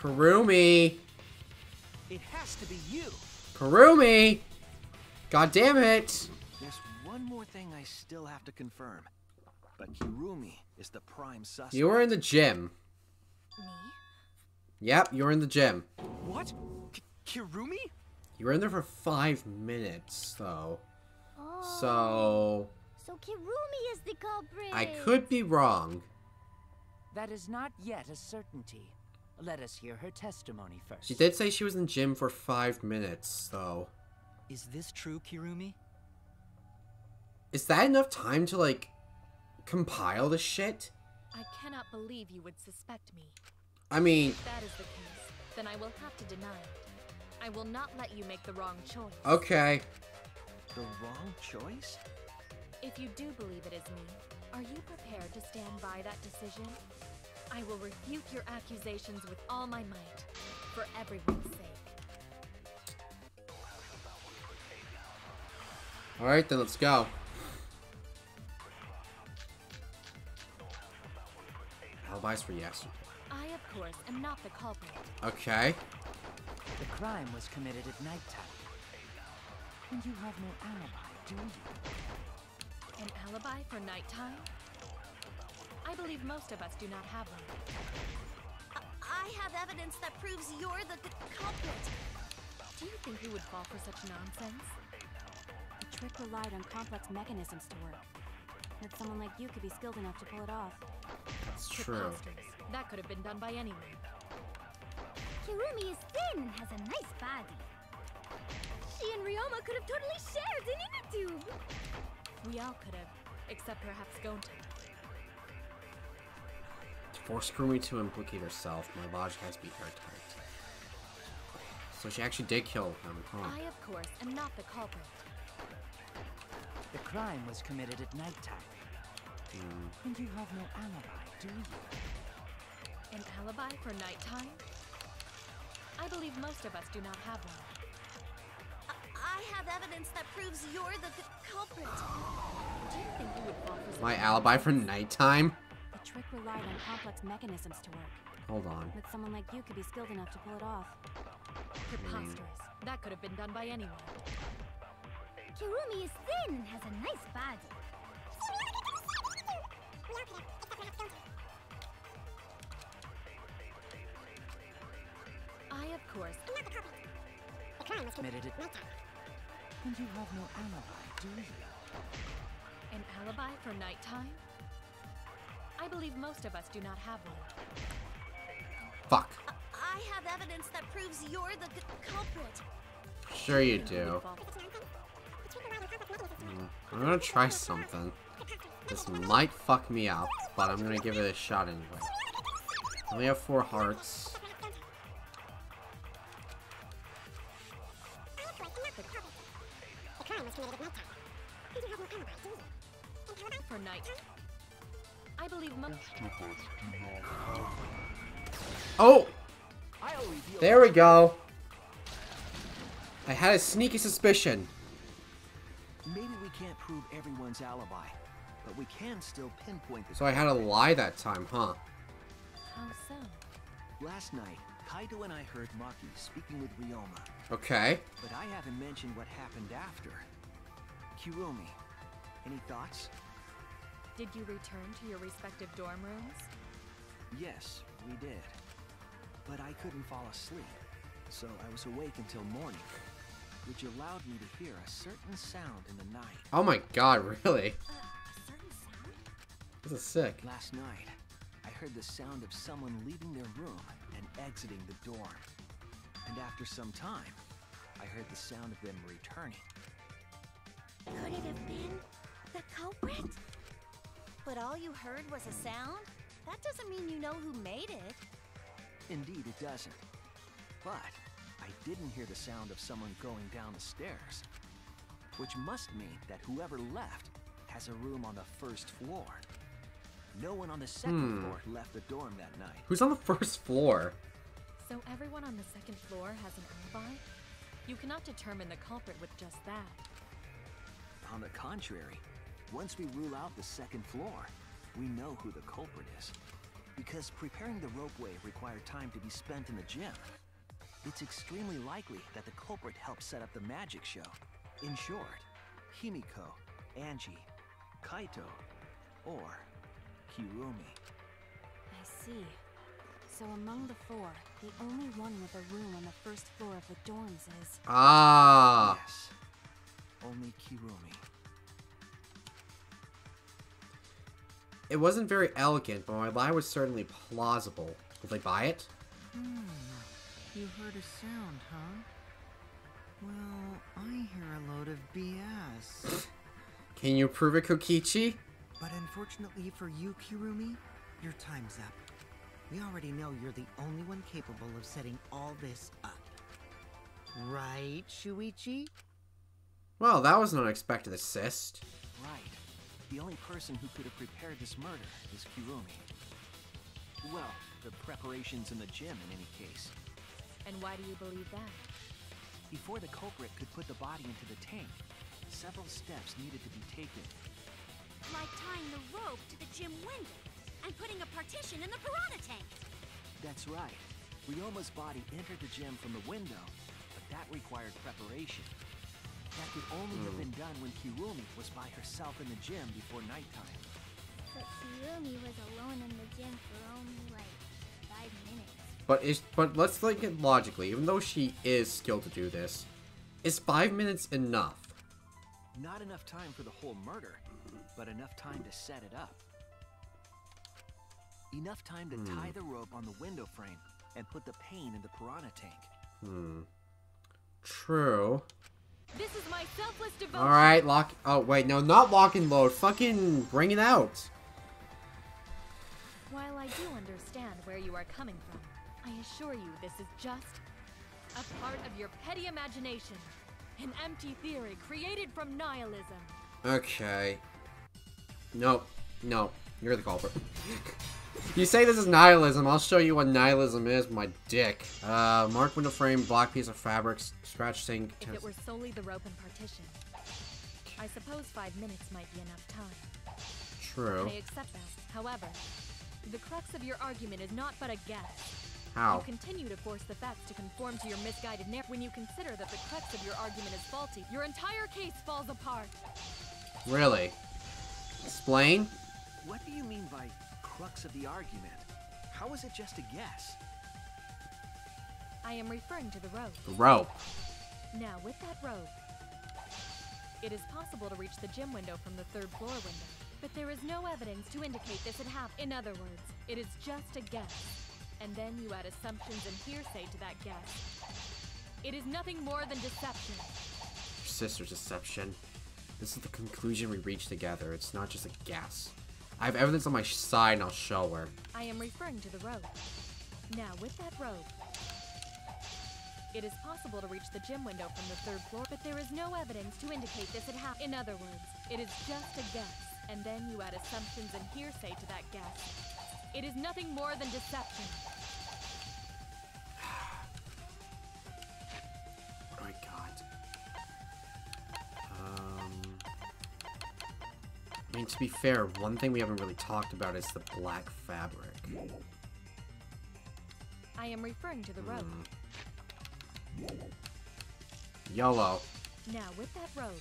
Kurumi! It has to be you. Kurumi! God damn it! There's one more thing I still have to confirm. But Kirumi is the prime suspect. You were in the gym. Me? Yep, you were in the gym. What? Kirumi? You were in there for 5 minutes, though. Oh. So Kirumi is the culprit. I could be wrong. That is not yet a certainty. Let us hear her testimony first. She did say she was in the gym for 5 minutes, though. Is this true, Kirumi? Is that enough time to, like, compile the shit? I cannot believe you would suspect me. I mean... If that is the case, then I will have to deny it. I will not let you make the wrong choice. Okay. The wrong choice? If you do believe it is me, are you prepared to stand by that decision? I will refute your accusations with all my might, for everyone's sake. Alright, then let's go. Alibis for yesterday. I, of course, am not the culprit. Okay. The crime was committed at nighttime. And you have no alibi, do you? An alibi for nighttime? I believe most of us do not have one. I have evidence that proves you're the culprit. Do you think we would fall for such nonsense? The trick relied on complex mechanisms to work. That someone like you could be skilled enough to pull it off. That's true. Preposterous. That could have been done by anyone. Kirumi is thin and has a nice body. She and Ryoma could have totally shared an inner tube. We all could have, except perhaps Gonta. To force Kurumi to implicate herself, my logic has to be airtight. So she actually did kill him, huh? I, of course, am not the culprit. The crime was committed at nighttime. And you have no alibi, do you? An alibi for nighttime? I believe most of us do not have one. I have evidence that proves you're the culprit. Do you think you would fall for such My alibi for nighttime? The trick relied on complex mechanisms to work. Hold on. That someone like you could be skilled enough to pull it off. Preposterous. That could have been done by anyone. Kirumi is thin and has a nice body. I, of course, The crime was Committed at nighttime. And you have no alibi, do you? an alibi for nighttime? I believe most of us do not have one. Fuck. I have evidence that proves you're the culprit. Sure you Do you think we do. would fall for- I'm gonna try something. This might fuck me up, but I'm gonna give it a shot anyway. I only have 4 hearts. The crime was committed at nighttime. And you have no alibi, do you? For night. I believe most. Oh! I'll reveal. There we go. I had a sneaky suspicion. Maybe we can't prove everyone's alibi, but we can still pinpoint the. So I had to lie that time, huh? How so? Last night, Kaido and I heard Maki speaking with Ryoma, Okay. but I haven't mentioned what happened after. Kirumi, any thoughts? Did you return to your respective dorm rooms? Yes, we did. But I couldn't fall asleep, so I was awake until morning, which allowed me to hear a certain sound in the night. Oh my god, really? A certain sound? This is sick. Last night, I heard the sound of someone leaving their room and exiting the dorm. And after some time, I heard the sound of them returning. Could it have been the culprit? But all you heard was a sound? That doesn't mean you know who made it. Indeed, it doesn't. But I didn't hear the sound of someone going down the stairs, which must mean that whoever left has a room on the first floor. No one on the second floor left the dorm that night. Who's on the first floor? So everyone on the second floor has an alibi? You cannot determine the culprit with just that. On the contrary, once we rule out the second floor, we know who the culprit is. Because preparing the ropeway required time to be spent in the gym. It's extremely likely that the culprit helped set up the magic show. In short, Himiko, Angie, Kaito, or Kirumi. I see. So among the four, the only one with a room on the first floor of the dorms is... Ah! Yes. Only Kirumi. It wasn't very elegant, but my lie was certainly plausible. Will they buy it? You heard a sound, huh? Well, I hear a load of BS. Can you prove it, Kokichi? But unfortunately for you, Kirumi, your time's up. We already know you're the only one capable of setting all this up. Right, Shuichi? Well, that was an unexpected assist. Right. The only person who could have prepared this murder is Kirumi. Well, the preparations in the gym in any case. And why do you believe that? Before the culprit could put the body into the tank, several steps needed to be taken. Like tying the rope to the gym window and putting a partition in the piranha tank. That's right. Ryoma's body entered the gym from the window, but that required preparation. That could only have been done when Kirumi was by herself in the gym before nighttime. But Kirumi was alone in the gym for only like 5 minutes. But let's think it logically. Even though she is skilled to do this, is 5 minutes enough? Not enough time for the whole murder, but enough time to set it up. Enough time to tie the rope on the window frame and put the pain in the piranha tank. True. This is my selfless devotion. Alright, lock. Oh, wait, no, not lock and load. Fucking bring it out. While I do understand where you are coming from, I assure you this is just a part of your petty imagination. An empty theory created from nihilism. Okay. Nope. No. You're the culprit. You say this is nihilism, I'll show you what nihilism is with my dick. Mark window frame, black piece of fabric, scratch sink. If it were solely the rope and partition, I suppose 5 minutes might be enough time. True. I accept that. However, the crux of your argument is not but a guess. How? You continue to force the facts to conform to your misguided narrative. When you consider that the crux of your argument is faulty, your entire case falls apart. Really? Explain? What do you mean by crux of the argument? How is it just a guess? I am referring to the rope. The rope. Now, with that rope, it is possible to reach the gym window from the 3rd floor window, but there is no evidence to indicate this had happened. In other words, it is just a guess, and then you add assumptions and hearsay to that guess. It is nothing more than deception. Your sister's deception. This is the conclusion we reach together. It's not just a guess. I have evidence on my side and I'll show her. I am referring to the rope. Now, with that rope, it is possible to reach the gym window from the 3rd floor, but there is no evidence to indicate this had happened. In other words, it is just a guess, and then you add assumptions and hearsay to that guess. It is nothing more than deception. What do I got? I mean, to be fair, one thing we haven't really talked about is the black fabric. I am referring to the rope. YOLO. Now, with that rope,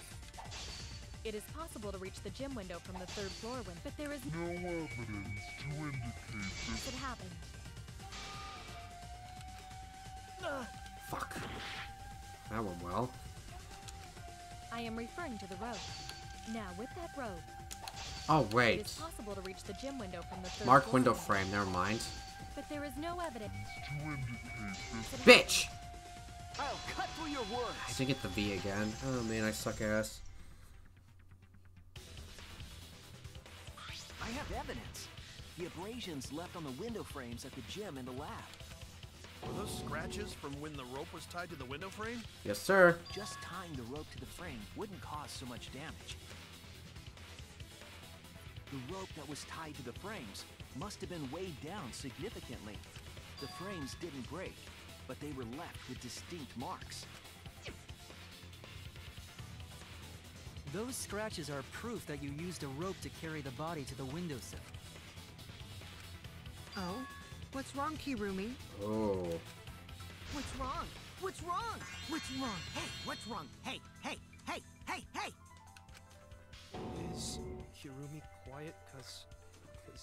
it is possible to reach the gym window from the 3rd floor window, but there is no evidence to indicate this had happened. Fuck. That went well. I am referring to the rope. Now, with that rope, Oh, it wait. is possible to reach the gym window from the 3rd Mark floor window frame, never mind. But there is no evidence to indicate this had Bitch! I'll cut through your words. I did get the V again. Oh man, I suck ass. I have evidence. The abrasions left on the window frames at the gym and the lab. Were those scratches from when the rope was tied to the window frame? Yes, sir. Just tying the rope to the frame wouldn't cause so much damage. The rope that was tied to the frames must have been weighed down significantly. The frames didn't break, but they were left with distinct marks. Those scratches are proof that you used a rope to carry the body to the windowsill. Oh, what's wrong, Kirumi? Oh. What's wrong? What's wrong? What's wrong? Hey, what's wrong? Hey, hey, hey, hey, hey! Is Kirumi quiet because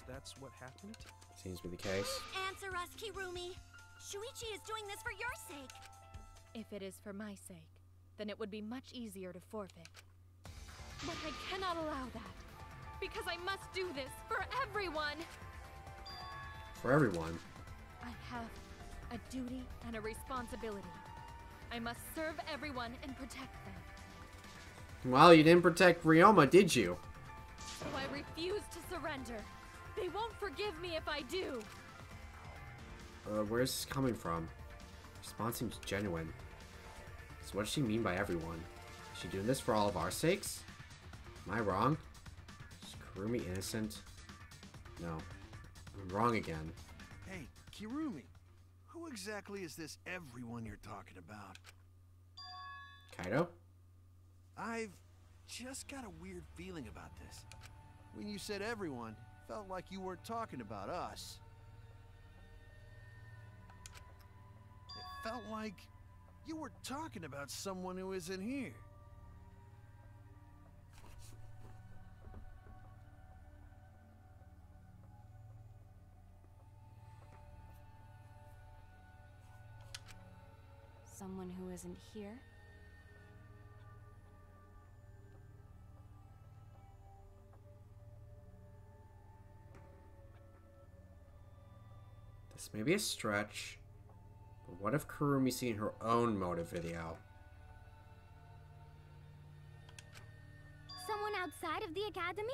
that's what happened? Seems to be the case. Answer us, Kirumi. Shuichi is doing this for your sake. If it is for my sake, then it would be much easier to forfeit. But I cannot allow that, because I must do this for everyone. For everyone. I have a duty and a responsibility. I must serve everyone and protect them. Well, you didn't protect Ryoma, did you? So I refuse to surrender. They won't forgive me if I do. Where's this coming from? Response seems genuine. So what does she mean by everyone? Is she doing this for all of our sakes? Am I wrong? Is Kirumi innocent? No. I'm wrong again. Hey, Kirumi. Who exactly is this everyone you're talking about? Kaido? I've just got a weird feeling about this. When you said everyone, it felt like you weren't talking about us. It felt like you were talking about someone who isn't here. Someone who isn't here? This may be a stretch, but what if Kurumi's seen her own motive video? Someone outside of the academy?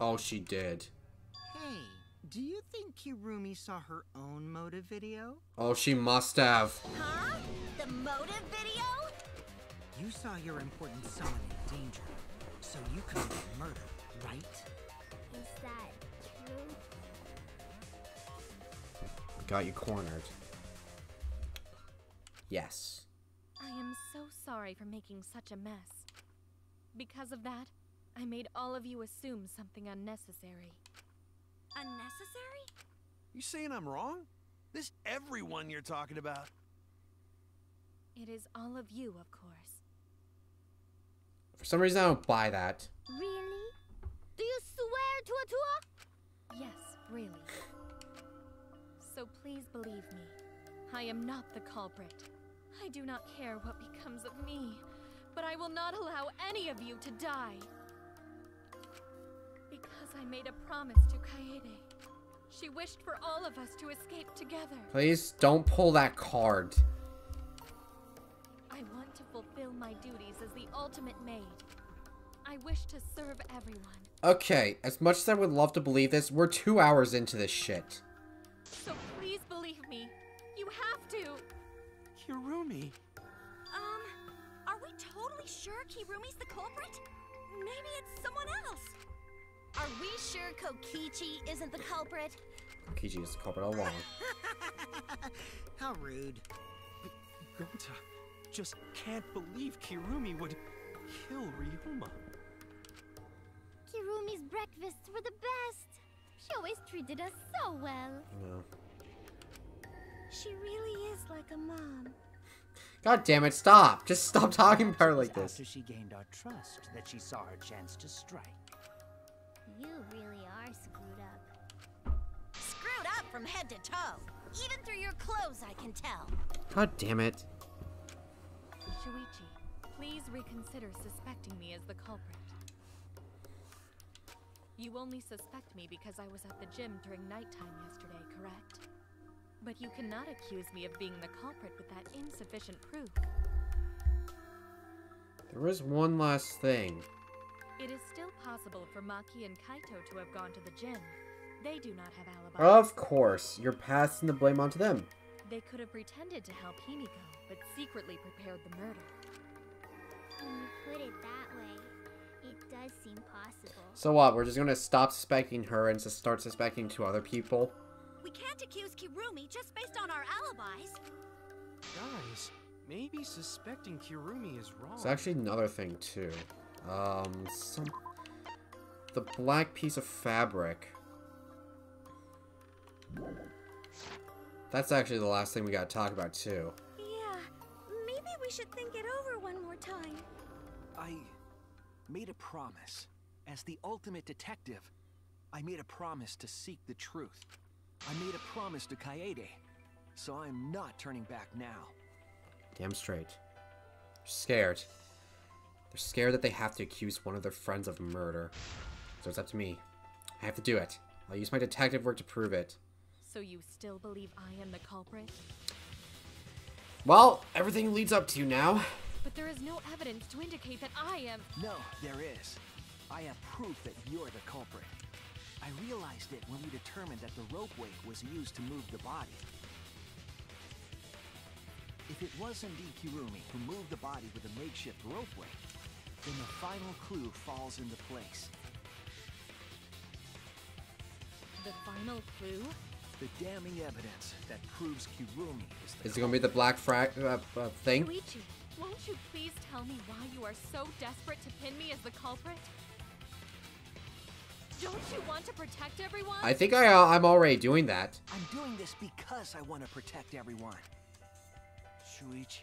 Oh, she did. Hey, do you think Kirumi saw her own motive video? Oh, she must have. Huh? The motive video? You saw your important someone in danger, so you committed murder, right? Is that true? Got you cornered. Yes. I am so sorry for making such a mess. Because of that, I made all of you assume something unnecessary. Unnecessary? You saying I'm wrong? This everyone you're talking about? It is all of you, of course. For some reason, I don't buy that. Really? Do you swear to a tour? Yes, really. So please believe me. I am not the culprit. I do not care what becomes of me, but I will not allow any of you to die. Because I made a promise to Kaede. She wished for all of us to escape together. Please don't pull that card. I want to fulfill my duties as the ultimate maid. I wish to serve everyone. Okay, as much as I would love to believe this, we're 2 hours into this shit. So please believe me. You have to. Kirumi. Are we totally sure Kirumi's the culprit? Maybe it's someone else. Are we sure Kokichi isn't the culprit? Kokichi is the culprit all along. How rude. Gonta just can't believe Kirumi would kill Ryoma. Kirumi's breakfasts were the best. She always treated us so well. No. She really is like a mom. God damn it, stop! Just stop talking about her like this. After she gained our trust that she saw her chance to strike. You really are screwed up. Screwed up from head to toe. Even through your clothes, I can tell. God damn it. Shuichi, please reconsider suspecting me as the culprit. You only suspect me because I was at the gym during nighttime yesterday, correct? But you cannot accuse me of being the culprit with that insufficient proof. There is one last thing. It is still possible for Maki and Kaito to have gone to the gym. They do not have alibis. Of course, you're passing the blame onto them. They could have pretended to help Himiko, but secretly prepared the murder. When you put it that way, it does seem possible. So what, we're just gonna stop suspecting her and just start suspecting 2 other people? We can't accuse Kirumi just based on our alibis. Guys, maybe suspecting Kirumi is wrong. There's actually another thing too. The black piece of fabric. That's actually the last thing we gotta talk about, too. Yeah, maybe we should think it over one more time. I made a promise. As the ultimate detective, I made a promise to seek the truth. I made a promise to Kaede, so I'm not turning back now. Damn straight. They're scared. They're scared that they have to accuse one of their friends of murder. So it's up to me. I have to do it. I'll use my detective work to prove it. So you still believe I am the culprit? Well, everything leads up to you now. But there is no evidence to indicate that I am... No, there is. I have proof that you're the culprit. I realized it when we determined that the ropeway was used to move the body. If it was indeed Kirumi who moved the body with a makeshift ropeway, then the final clue falls into place. The final clue? The damning evidence that proves Kirumi is the Is it gonna be the black thing? Luigi, won't you please tell me why you are so desperate to pin me as the culprit? Don't you want to protect everyone? I think I'm already doing that. I'm doing this because I want to protect everyone. Shuichi.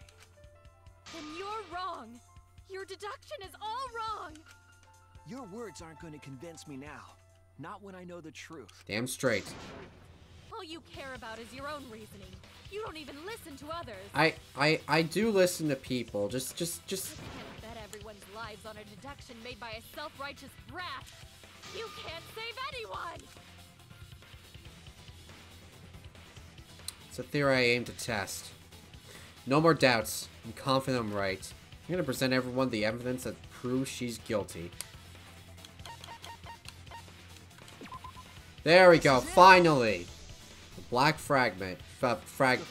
Then you're wrong. Your deduction is all wrong. Your words aren't going to convince me now. Not when I know the truth. Damn straight. All you care about is your own reasoning. You don't even listen to others. I do listen to people. Just. You can't bet everyone's lives on a deduction made by a self-righteous brat. You can't save anyone. It's a theory I aim to test. No more doubts. I'm confident I'm right. I'm gonna present everyone the evidence that proves she's guilty. There we go, finally! The black fragment. Fabric.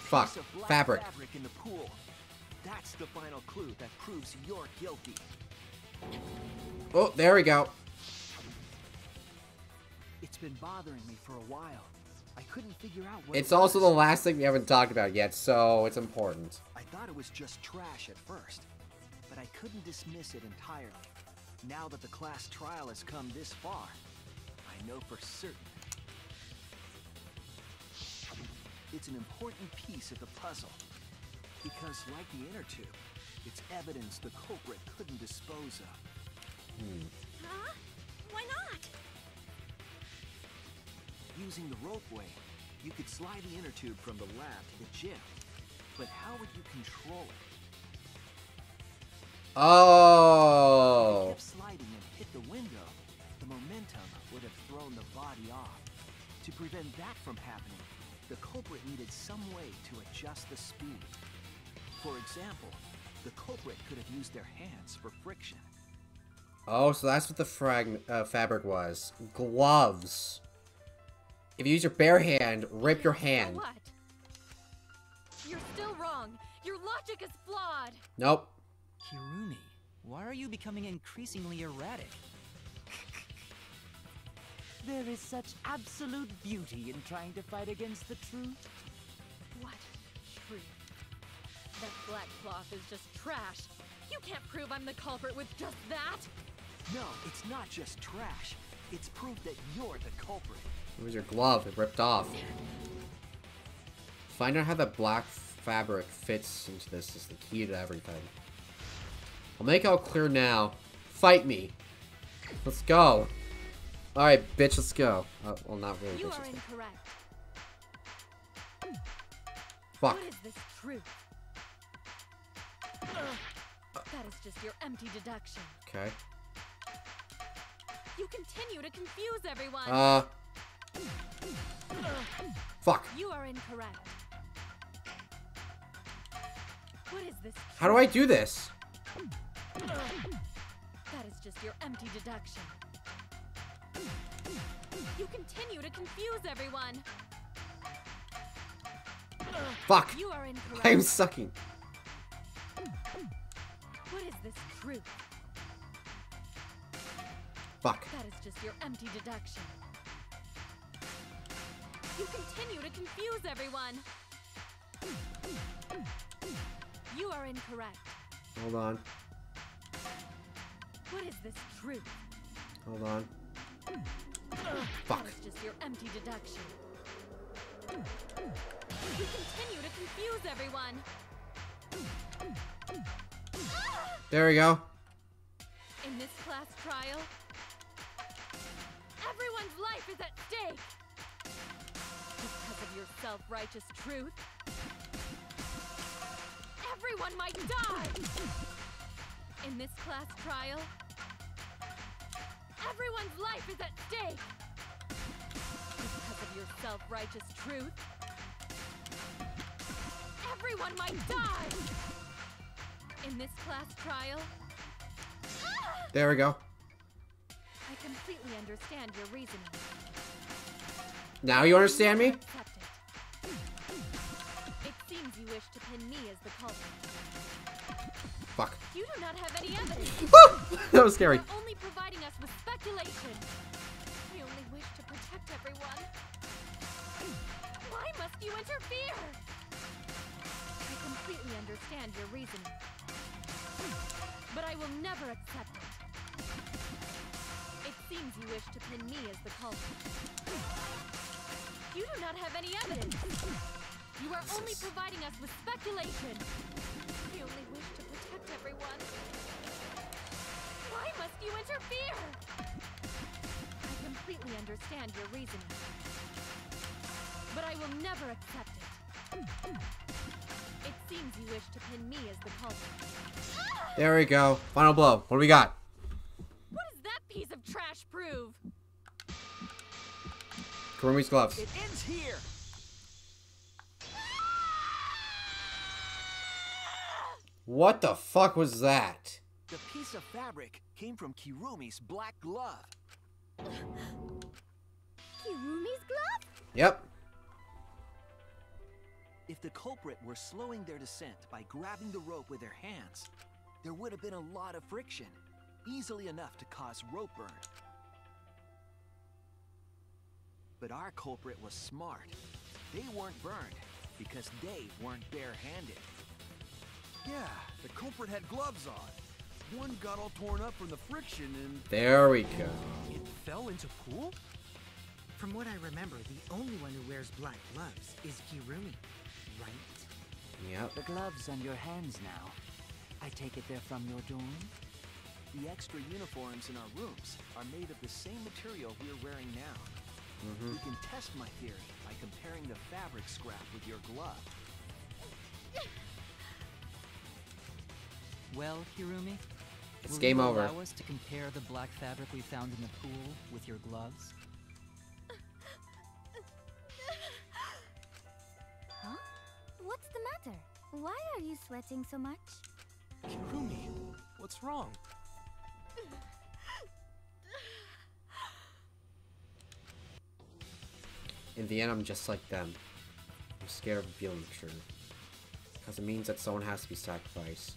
Fabric in the pool. That's the final clue that proves you're guilty. Oh, there we go. It's been bothering me for a while. I couldn't figure out what It's also the last thing we haven't talked about yet, so it's important. I thought it was just trash at first, but I couldn't dismiss it entirely. Now that the class trial has come this far, I know for certain. It's an important piece of the puzzle, because like the inner tube, it's evidence the culprit couldn't dispose of. Huh? Why not? Using the ropeway, you could slide the inner tube from the lab to the gym, but how would you control it? Oh. If it kept sliding and hit the window, the momentum would have thrown the body off. To prevent that from happening, the culprit needed some way to adjust the speed. For example, the culprit could have used their hands for friction. Oh, so that's what the fabric was. Gloves. If you use your bare hand, rip your hand. So what? You're still wrong. Your logic is flawed. Nope. Kirumi, why are you becoming increasingly erratic? There is such absolute beauty in trying to fight against the truth. What truth? That black cloth is just trash. You can't prove I'm the culprit with just that. No, it's not just trash. It's proof that you're the culprit. It was your glove. It ripped off. Find out how the black fabric fits into this is the key to everything. I'll make it all clear now. Fight me. Let's go. Alright, bitch, let's go. Well, not really, You bitch. are incorrect. Fuck. What is this truth? That is just your empty deduction. Okay. You continue to confuse everyone. Fuck. You are incorrect. What is this? How do I do this? That is just your empty deduction. You continue to confuse everyone. Fuck. You are incorrect. I'm sucking. What is this truth? Fuck. That is just your empty deduction. You continue to confuse everyone. You are incorrect. Hold on. What is this truth? Hold on. Fuck. That is just your empty deduction. You continue to confuse everyone. There we go. In this class trial, everyone's life is at stake. Because of your self-righteous truth, everyone might die. In this class trial, everyone's life is at stake. Because of your self-righteous truth, everyone might die. In this class trial, There we go. I completely understand your reasoning. Now you understand me? Accept it. It seems you wish to pin me as the culprit. Fuck. You do not have any evidence. That was scary. You are only providing us with speculation. We only wish to protect everyone. Why must you interfere? I completely understand your reasoning, but I will never accept it. It seems you wish to pin me as the culprit. You do not have any evidence. You are only providing us with speculation. We only wish to protect everyone. Why must you interfere? I completely understand your reasoning, but I will never accept it. It seems you wish to pin me as the culprit. There we go. Final blow. What do we got? What does that piece of trash prove? Kurumi's gloves. It ends here. What the fuck was that? The piece of fabric came from Kirumi's black glove. Kirumi's glove? Yep. If the culprit were slowing their descent by grabbing the rope with their hands, there would have been a lot of friction, easily enough to cause rope burn. But our culprit was smart. They weren't burned because they weren't bare-handed. Yeah, the culprit had gloves on. One got all torn up from the friction and... There we go. It fell into pool? From what I remember, the only one who wears black gloves is Kirumi, right? Yep. The gloves on your hands now. I take it they're from your dorm? The extra uniforms in our rooms are made of the same material we're wearing now. You can test my theory by comparing the fabric scrap with your glove. Well, Kirumi? It's will game you over. allow us to compare the black fabric we found in the pool with your gloves? Huh? What's the matter? Why are you sweating so much? Kirumi, what's wrong? In the end, I'm just like them. I'm scared of revealing the truth. Because it means that someone has to be sacrificed.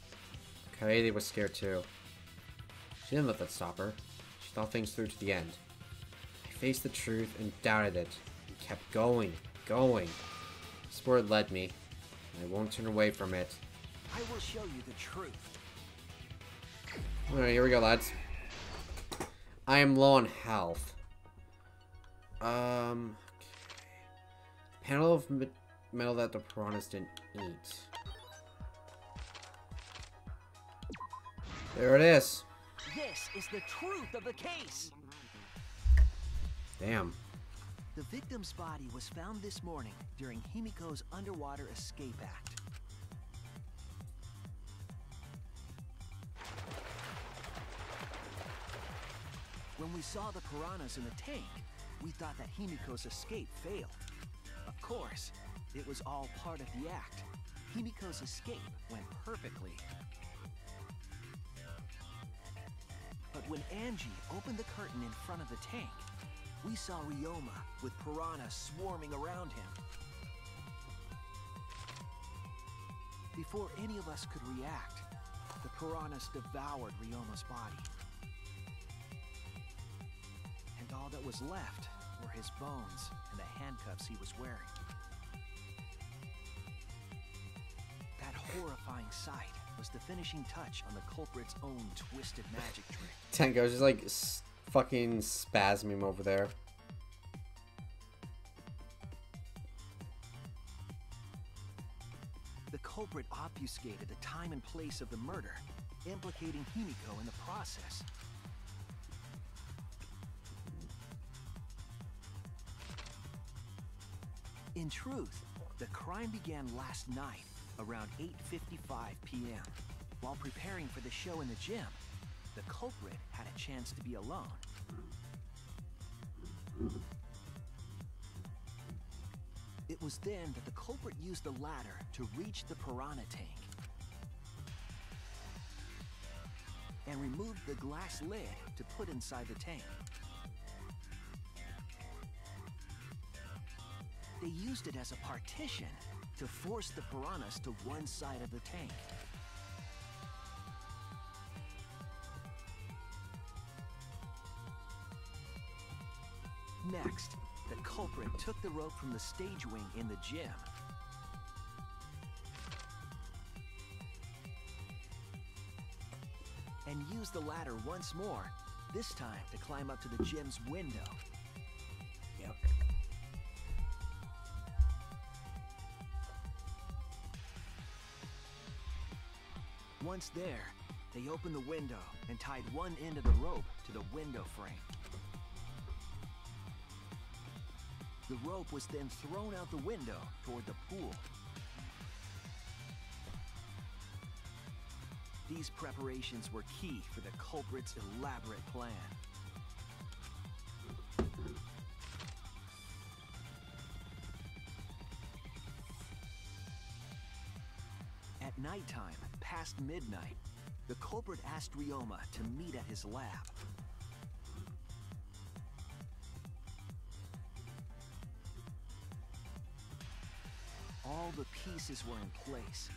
Okay, they were scared too. She didn't let that stop her. She thought things through to the end. I faced the truth and doubted it. And kept going, going. This is where it led me. And I won't turn away from it. I will show you the truth. Alright, here we go, lads. I am low on health. Okay. Panel of metal that the piranhas didn't eat. There it is. This is the truth of the case. Damn. The victim's body was found this morning during Himiko's underwater escape act. When we saw the piranhas in the tank, we thought that Himiko's escape failed. Of course, it was all part of the act. Himiko's escape went perfectly. But when Angie opened the curtain in front of the tank, we saw Ryoma with piranhas swarming around him. Before any of us could react, the piranhas devoured Ryoma's body. And all that was left were his bones and the handcuffs he was wearing. That horrifying sight was the finishing touch on the culprit's own twisted magic trick. Tenko's just like fucking spasming over there. culprit obfuscated the time and place of the murder, implicating Himiko in the process. In truth, the crime began last night, around 8:55 p.m. While preparing for the show in the gym, the culprit had a chance to be alone. It was then that the culprit used the ladder to reach the piranha tank and removed the glass lid to put inside the tank. They used it as a partition to force the piranhas to one side of the tank. Next, the culprit took the rope from the stage wing in the gym and used the ladder once more, this time to climb up to the gym's window. Yep. Once there, they opened the window and tied one end of the rope to the window frame. The rope was then thrown out the window toward the pool. These preparations were key for the culprit's elaborate plan. At nighttime, past midnight, the culprit asked Ryoma to meet at his lab. All the pieces were in place.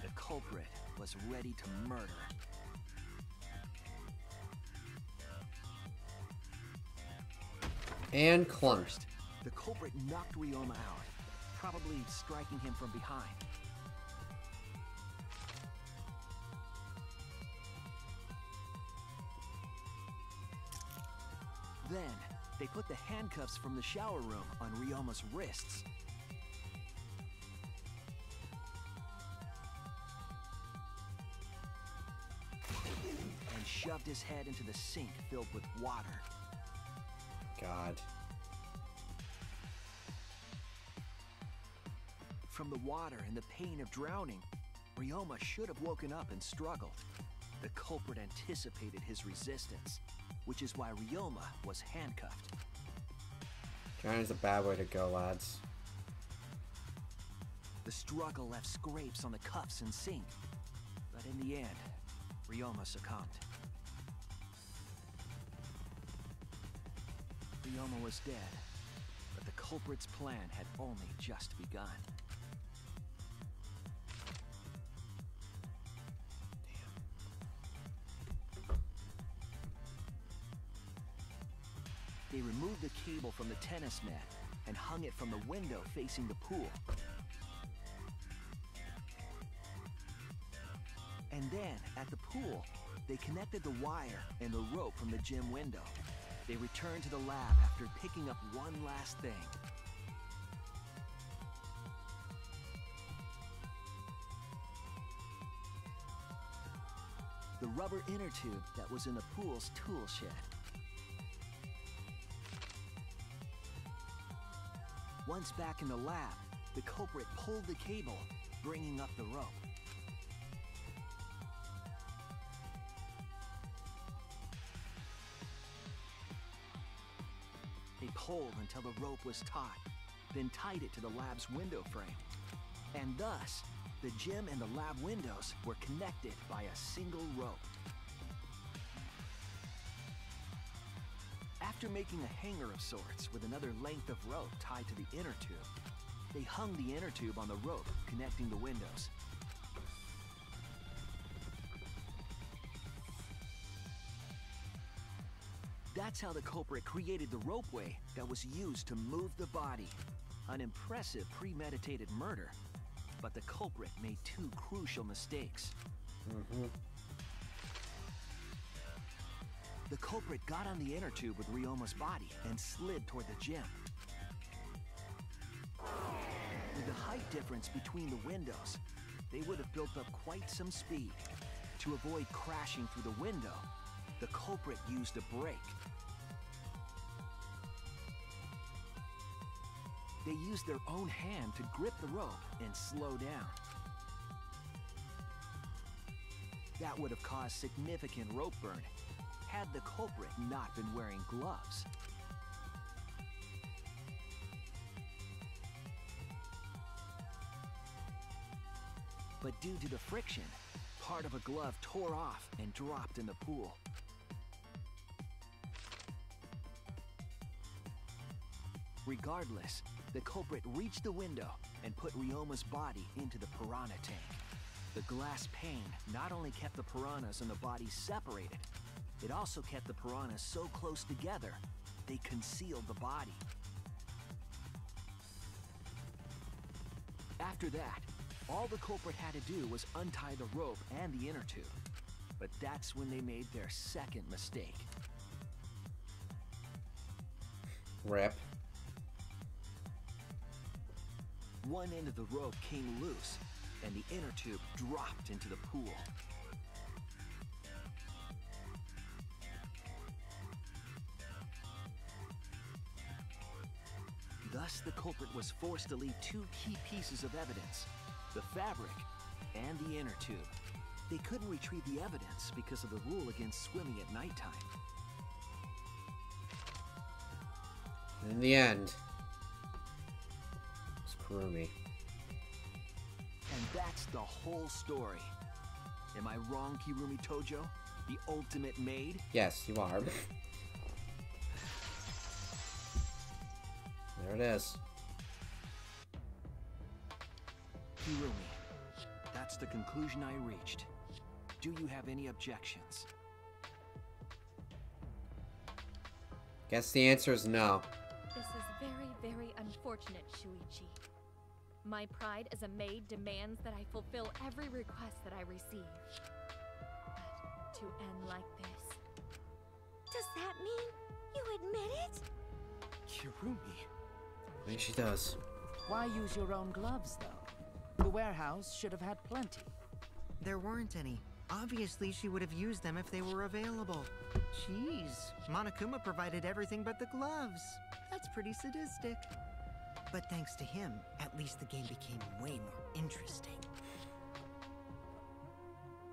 The culprit was ready to murder. And clunk. First, the culprit knocked Ryoma out, probably striking him from behind. Then, they put the handcuffs from the shower room on Ryoma's wrists. And shoved his head into the sink filled with water. God. From the water and the pain of drowning, Ryoma should have woken up and struggled. The culprit anticipated his resistance, which is why Ryoma was handcuffed. Drowning is a bad way to go, lads. The struggle left scrapes on the cuffs and sink, but in the end, Ryoma succumbed. Ryoma was dead, but the culprit's plan had only just begun. They removed the cable from the tennis mat and hung it from the window facing the pool. And then, at the pool, they connected the wire and the rope from the gym window. They returned to the lab after picking up one last thing. The rubber inner tube that was in the pool's tool shed. Once back in the lab, the culprit pulled the cable, bringing up the rope. They pulled until the rope was taut, then tied it to the lab's window frame. And thus, the gym and the lab windows were connected by a single rope. After making a hanger of sorts with another length of rope tied to the inner tube, they hung the inner tube on the rope connecting the windows. That's how the culprit created the ropeway that was used to move the body. An impressive premeditated murder, but the culprit made two crucial mistakes. The culprit got on the inner tube with Ryoma's body and slid toward the gym. With the height difference between the windows, they would have built up quite some speed. To avoid crashing through the window, the culprit used a brake. They used their own hand to grip the rope and slow down. That would have caused significant rope burn had the culprit not been wearing gloves. But due to the friction, part of a glove tore off and dropped in the pool. Regardless, the culprit reached the window and put Ryoma's body into the piranha tank. The glass pane not only kept the piranhas and the bodies separated, it also kept the piranhas so close together, they concealed the body. After that, all the culprit had to do was untie the rope and the inner tube. But that's when they made their second mistake. Rip. One end of the rope came loose, and the inner tube dropped into the pool. Thus, the culprit was forced to leave two key pieces of evidence: the fabric and the inner tube. They couldn't retrieve the evidence because of the rule against swimming at nighttime. In the end, it's Kurumi. And that's the whole story. Am I wrong, Kirumi Tojo? The ultimate maid? Yes, you are. There it is. Kirumi, that's the conclusion I reached. Do you have any objections? Guess the answer is no. This is very, very unfortunate, Shuichi. My pride as a maid demands that I fulfill every request that I receive. But to end like this... Does that mean you admit it? Kirumi. I think she does. Why use your own gloves, though? The warehouse should have had plenty. There weren't any. Obviously, she would have used them if they were available. Jeez, Monokuma provided everything but the gloves. That's pretty sadistic. But thanks to him, at least the game became way more interesting.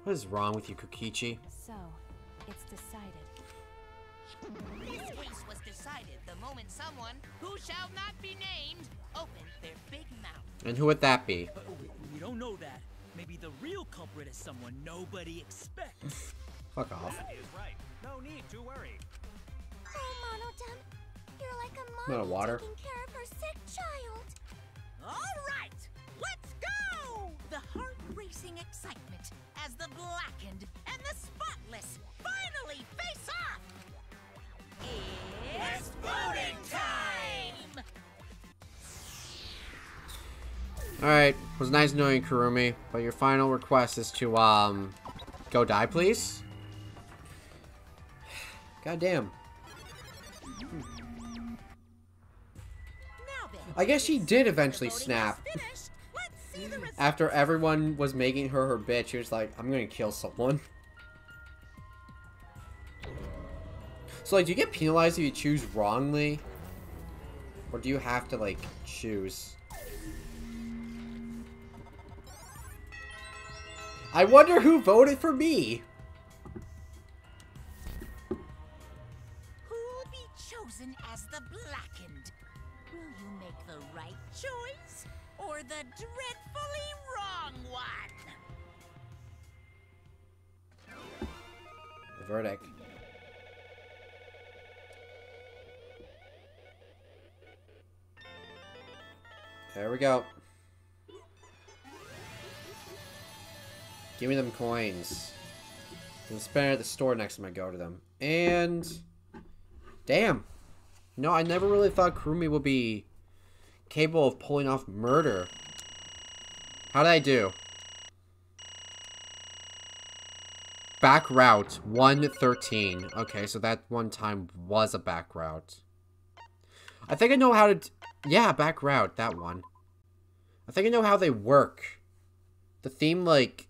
What is wrong with you, Kokichi? So, it's decided. This case was decided the moment someone, who shall not be named, opened their big mouth. And who would that be? We don't know that. Maybe the real culprit is someone nobody expects. Fuck off. That is right. No need to worry. Oh, Monodem, you're like a Not a mom water. taking care of her sick child. All right, let's go! The heart-racing excitement as the blackened and the spotless finally face off. It's voting time! Alright, it was nice knowing you, Kurumi, but your final request is to, go die, please? Goddamn. I guess she did eventually snap. After everyone was making her bitch, she was like, I'm gonna kill someone. So, like, do you get penalized if you choose wrongly? Or do you have to, like, choose? I wonder who voted for me. Who will be chosen as the blackened? Will you make the right choice or the dreadfully wrong one? The verdict. There we go. Give me them coins. I'll spend it at the store next time I go to them. And... damn. No, I never really thought Kurumi would be capable of pulling off murder. How did I do? Back route 113. Okay, so that one time was a back route. I think I know how to... yeah, back route, that one. I think I know how they work. the theme, like,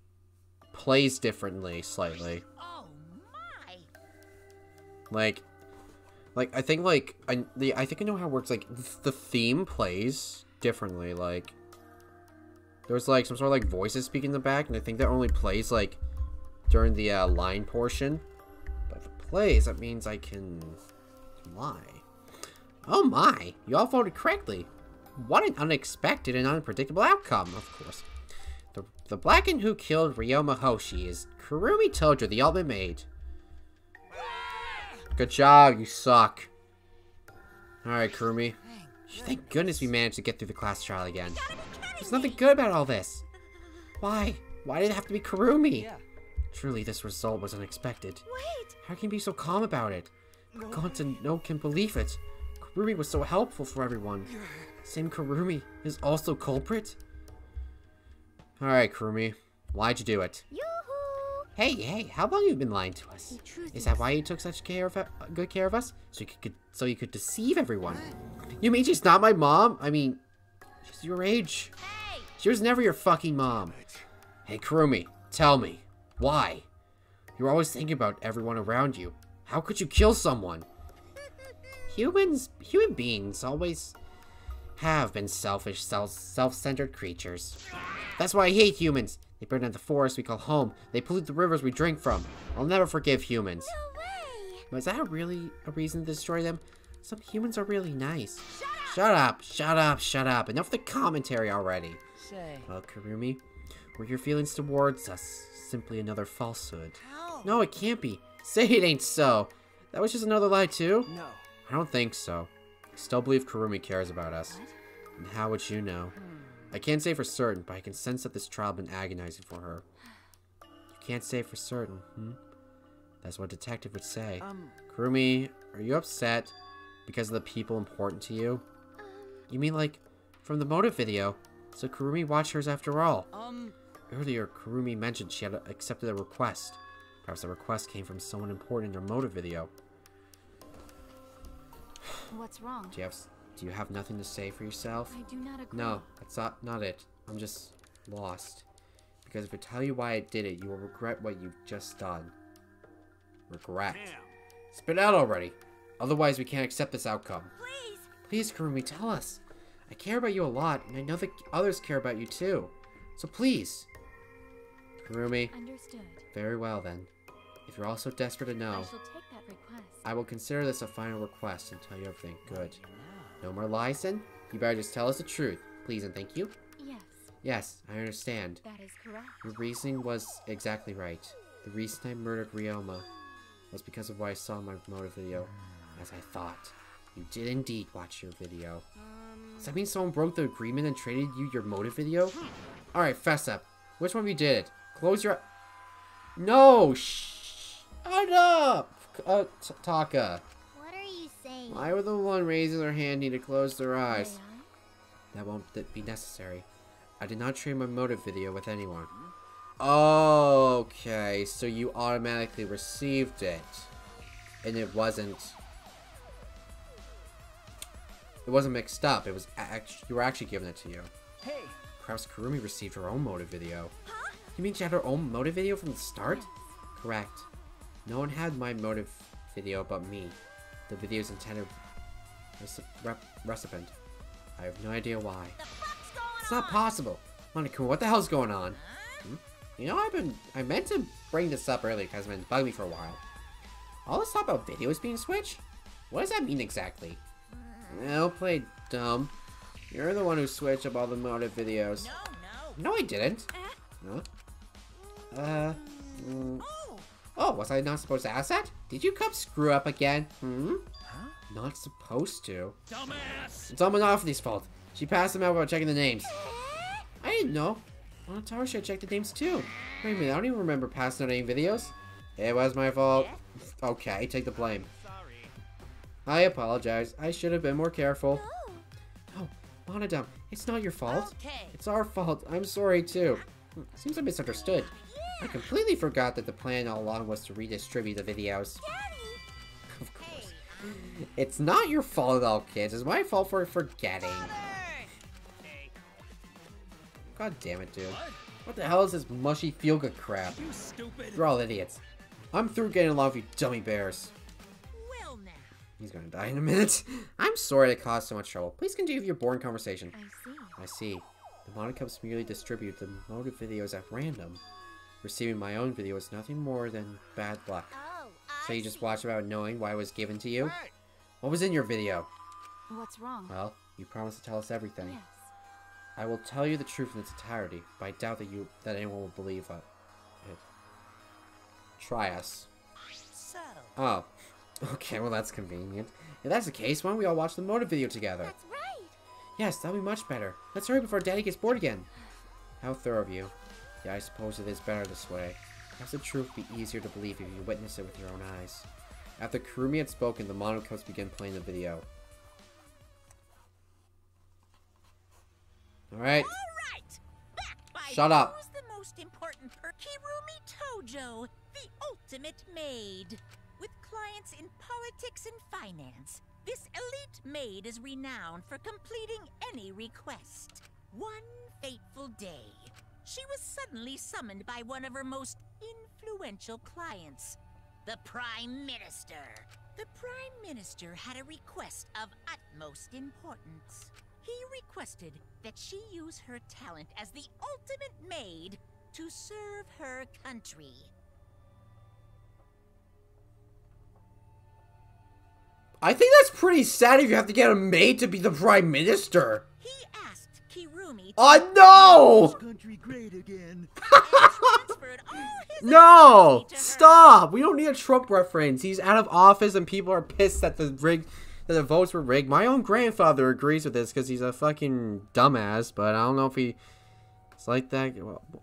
plays differently, slightly. Oh my! Like, I think, like, I think I know how it works. Like, the theme plays differently. Like, there's, like, some sort of, like, voices speaking in the back, and I think that only plays, like, during the, line portion. But if it plays, that means I can lie. Oh my! You all voted correctly. What an unexpected and unpredictable outcome, of course. The Blackened who killed Ryoma Hoshi is Kurumi Tojo, the ultimate maid. Good job, you suck. Alright, Kurumi. Thank goodness we managed to get through the class trial again. There's nothing good about all this. Why? Why did it have to be Kurumi? Yeah. Truly, this result was unexpected. Wait! How can you be so calm about it? God to know can believe it. Kurumi was so helpful for everyone. Same Kurumi is also culprit? Alright, Kurumi. Why'd you do it? Yoo-hoo! Hey, how long have you been lying to us? Is that why you took such good care of us? So you could deceive everyone? You mean she's not my mom? I mean, she's your age. Hey! She was never your fucking mom. Hey, Kurumi, tell me. Why? You're always thinking about everyone around you. How could you kill someone? Human beings always have been selfish, self-centered creatures. That's why I hate humans. They burn down the forest we call home. They pollute the rivers we drink from. I'll never forgive humans. No way! But is that really a reason to destroy them? Some humans are really nice. Shut up! Enough of the commentary already. Say. Well, Kurumi, were your feelings towards us simply another falsehood? How? No, it can't be. Say it ain't so. That was just another lie too? No. I don't think so. I still believe Kurumi cares about us. What? And how would you know? I can't say for certain, but I can sense that this trial has been agonizing for her. You can't say for certain, That's what a detective would say. Kurumi, are you upset because of the people important to you? You mean like, from the motive video? So Kurumi watched hers after all. Earlier, Kurumi mentioned she had accepted a request. Perhaps the request came from someone important in her motive video. What's wrong? Do you have nothing to say for yourself? I do not agree. No, that's not it. I'm just lost. Because if I tell you why I did it, you will regret what you've just done. Regret. Damn. Spit out already. Otherwise, we can't accept this outcome. Please! Please, Kurumi, tell us. I care about you a lot, and I know that others care about you too. So please. Kurumi. Understood. Very well then. If you're also desperate to know, I shall take that request. I will consider this a final request and tell you everything. Good. No more lies then? You better just tell us the truth. Please and thank you. Yes. Yes, I understand. That is correct. Your reasoning was exactly right. The reason I murdered Ryoma was because of what I saw in my motive video. As I thought. You did indeed watch your video. Does that mean someone broke the agreement and traded you your motive video? Alright, fess up. Which one of you did it? Close your... No! Shut up! Taka. What are you saying? Why would the one raising their hand need to close their eyes? That won't be necessary. I did not trade my motive video with anyone. Okay, so you automatically received it. And it wasn't mixed up. It was you were actually giving it to you. Hey. Perhaps Kurumi received her own motive video. Huh? You mean she had her own motive video from the start? Yes. Correct. No one had my motive video but me. The video's intended recipient. I have no idea why. It's not possible. Monokuma, what the hell's going on? You know, I meant to bring this up earlier because it's been bugging me for a while. All this talk about videos being switched? What does that mean exactly? No, play dumb. You're the one who switched up all the motive videos. No, I didn't. Huh? Oh, was I not supposed to ask that? Did you come screw up again? Huh? Not supposed to. Dumbass! It's Almanofny's fault. She passed them out without checking the names. I didn't know. Monotaro should have checked the names too. Wait a minute, I don't even remember passing out any videos. It was my fault. Okay, take the blame. Sorry. I apologize. I should have been more careful. Oh, Monodam, it's not your fault. Okay. It's our fault. I'm sorry too. Seems I misunderstood. I completely forgot that the plan all along was to redistribute the videos. Of course. It's not your fault at all, kids. It's my fault for forgetting. God damn it, dude. What the hell is this mushy feel-good crap? You stupid. You're all idiots. I'm through getting along with you dummy bears. Well now. He's gonna die in a minute. I'm sorry to cause so much trouble. Please continue with your boring conversation. I see. I see. The Monocups merely distribute the motive videos at random. Receiving my own video is nothing more than bad luck. Oh, So I you just see. watched without knowing why it was given to you? Hey! What was in your video? What's wrong? Well, you promised to tell us everything. Yes. I will tell you the truth in its entirety, but I doubt that anyone will believe it. Try us. So, Oh. Okay, well that's convenient. If that's the case, why don't we all watch the motive video together? That's right. Yes, that'll be much better. Let's hurry before Daddy gets bored again. How thorough of you. Yeah, I suppose it is better this way. Perhaps the truth would be easier to believe if you witness it with your own eyes. After Kurumi had spoken, the Monocups began playing the video. Alright. alright! Back by Shut up. who's the most important Kirumi Tojo, the ultimate maid. With clients in politics and finance, this elite maid is renowned for completing any request. One fateful day, she was suddenly summoned by one of her most influential clients, the Prime Minister. The Prime Minister had a request of utmost importance. He requested that she use her talent as the ultimate maid to serve her country. I think that's pretty sad if you have to get a maid to be the Prime Minister. He asked Kirumi to Oh no! Country great again. transferred all his No! authority to her. Stop! We don't need a Trump reference. He's out of office and people are pissed that the votes were rigged. My own grandfather agrees with this because he's a fucking dumbass, but I don't know if he's like that.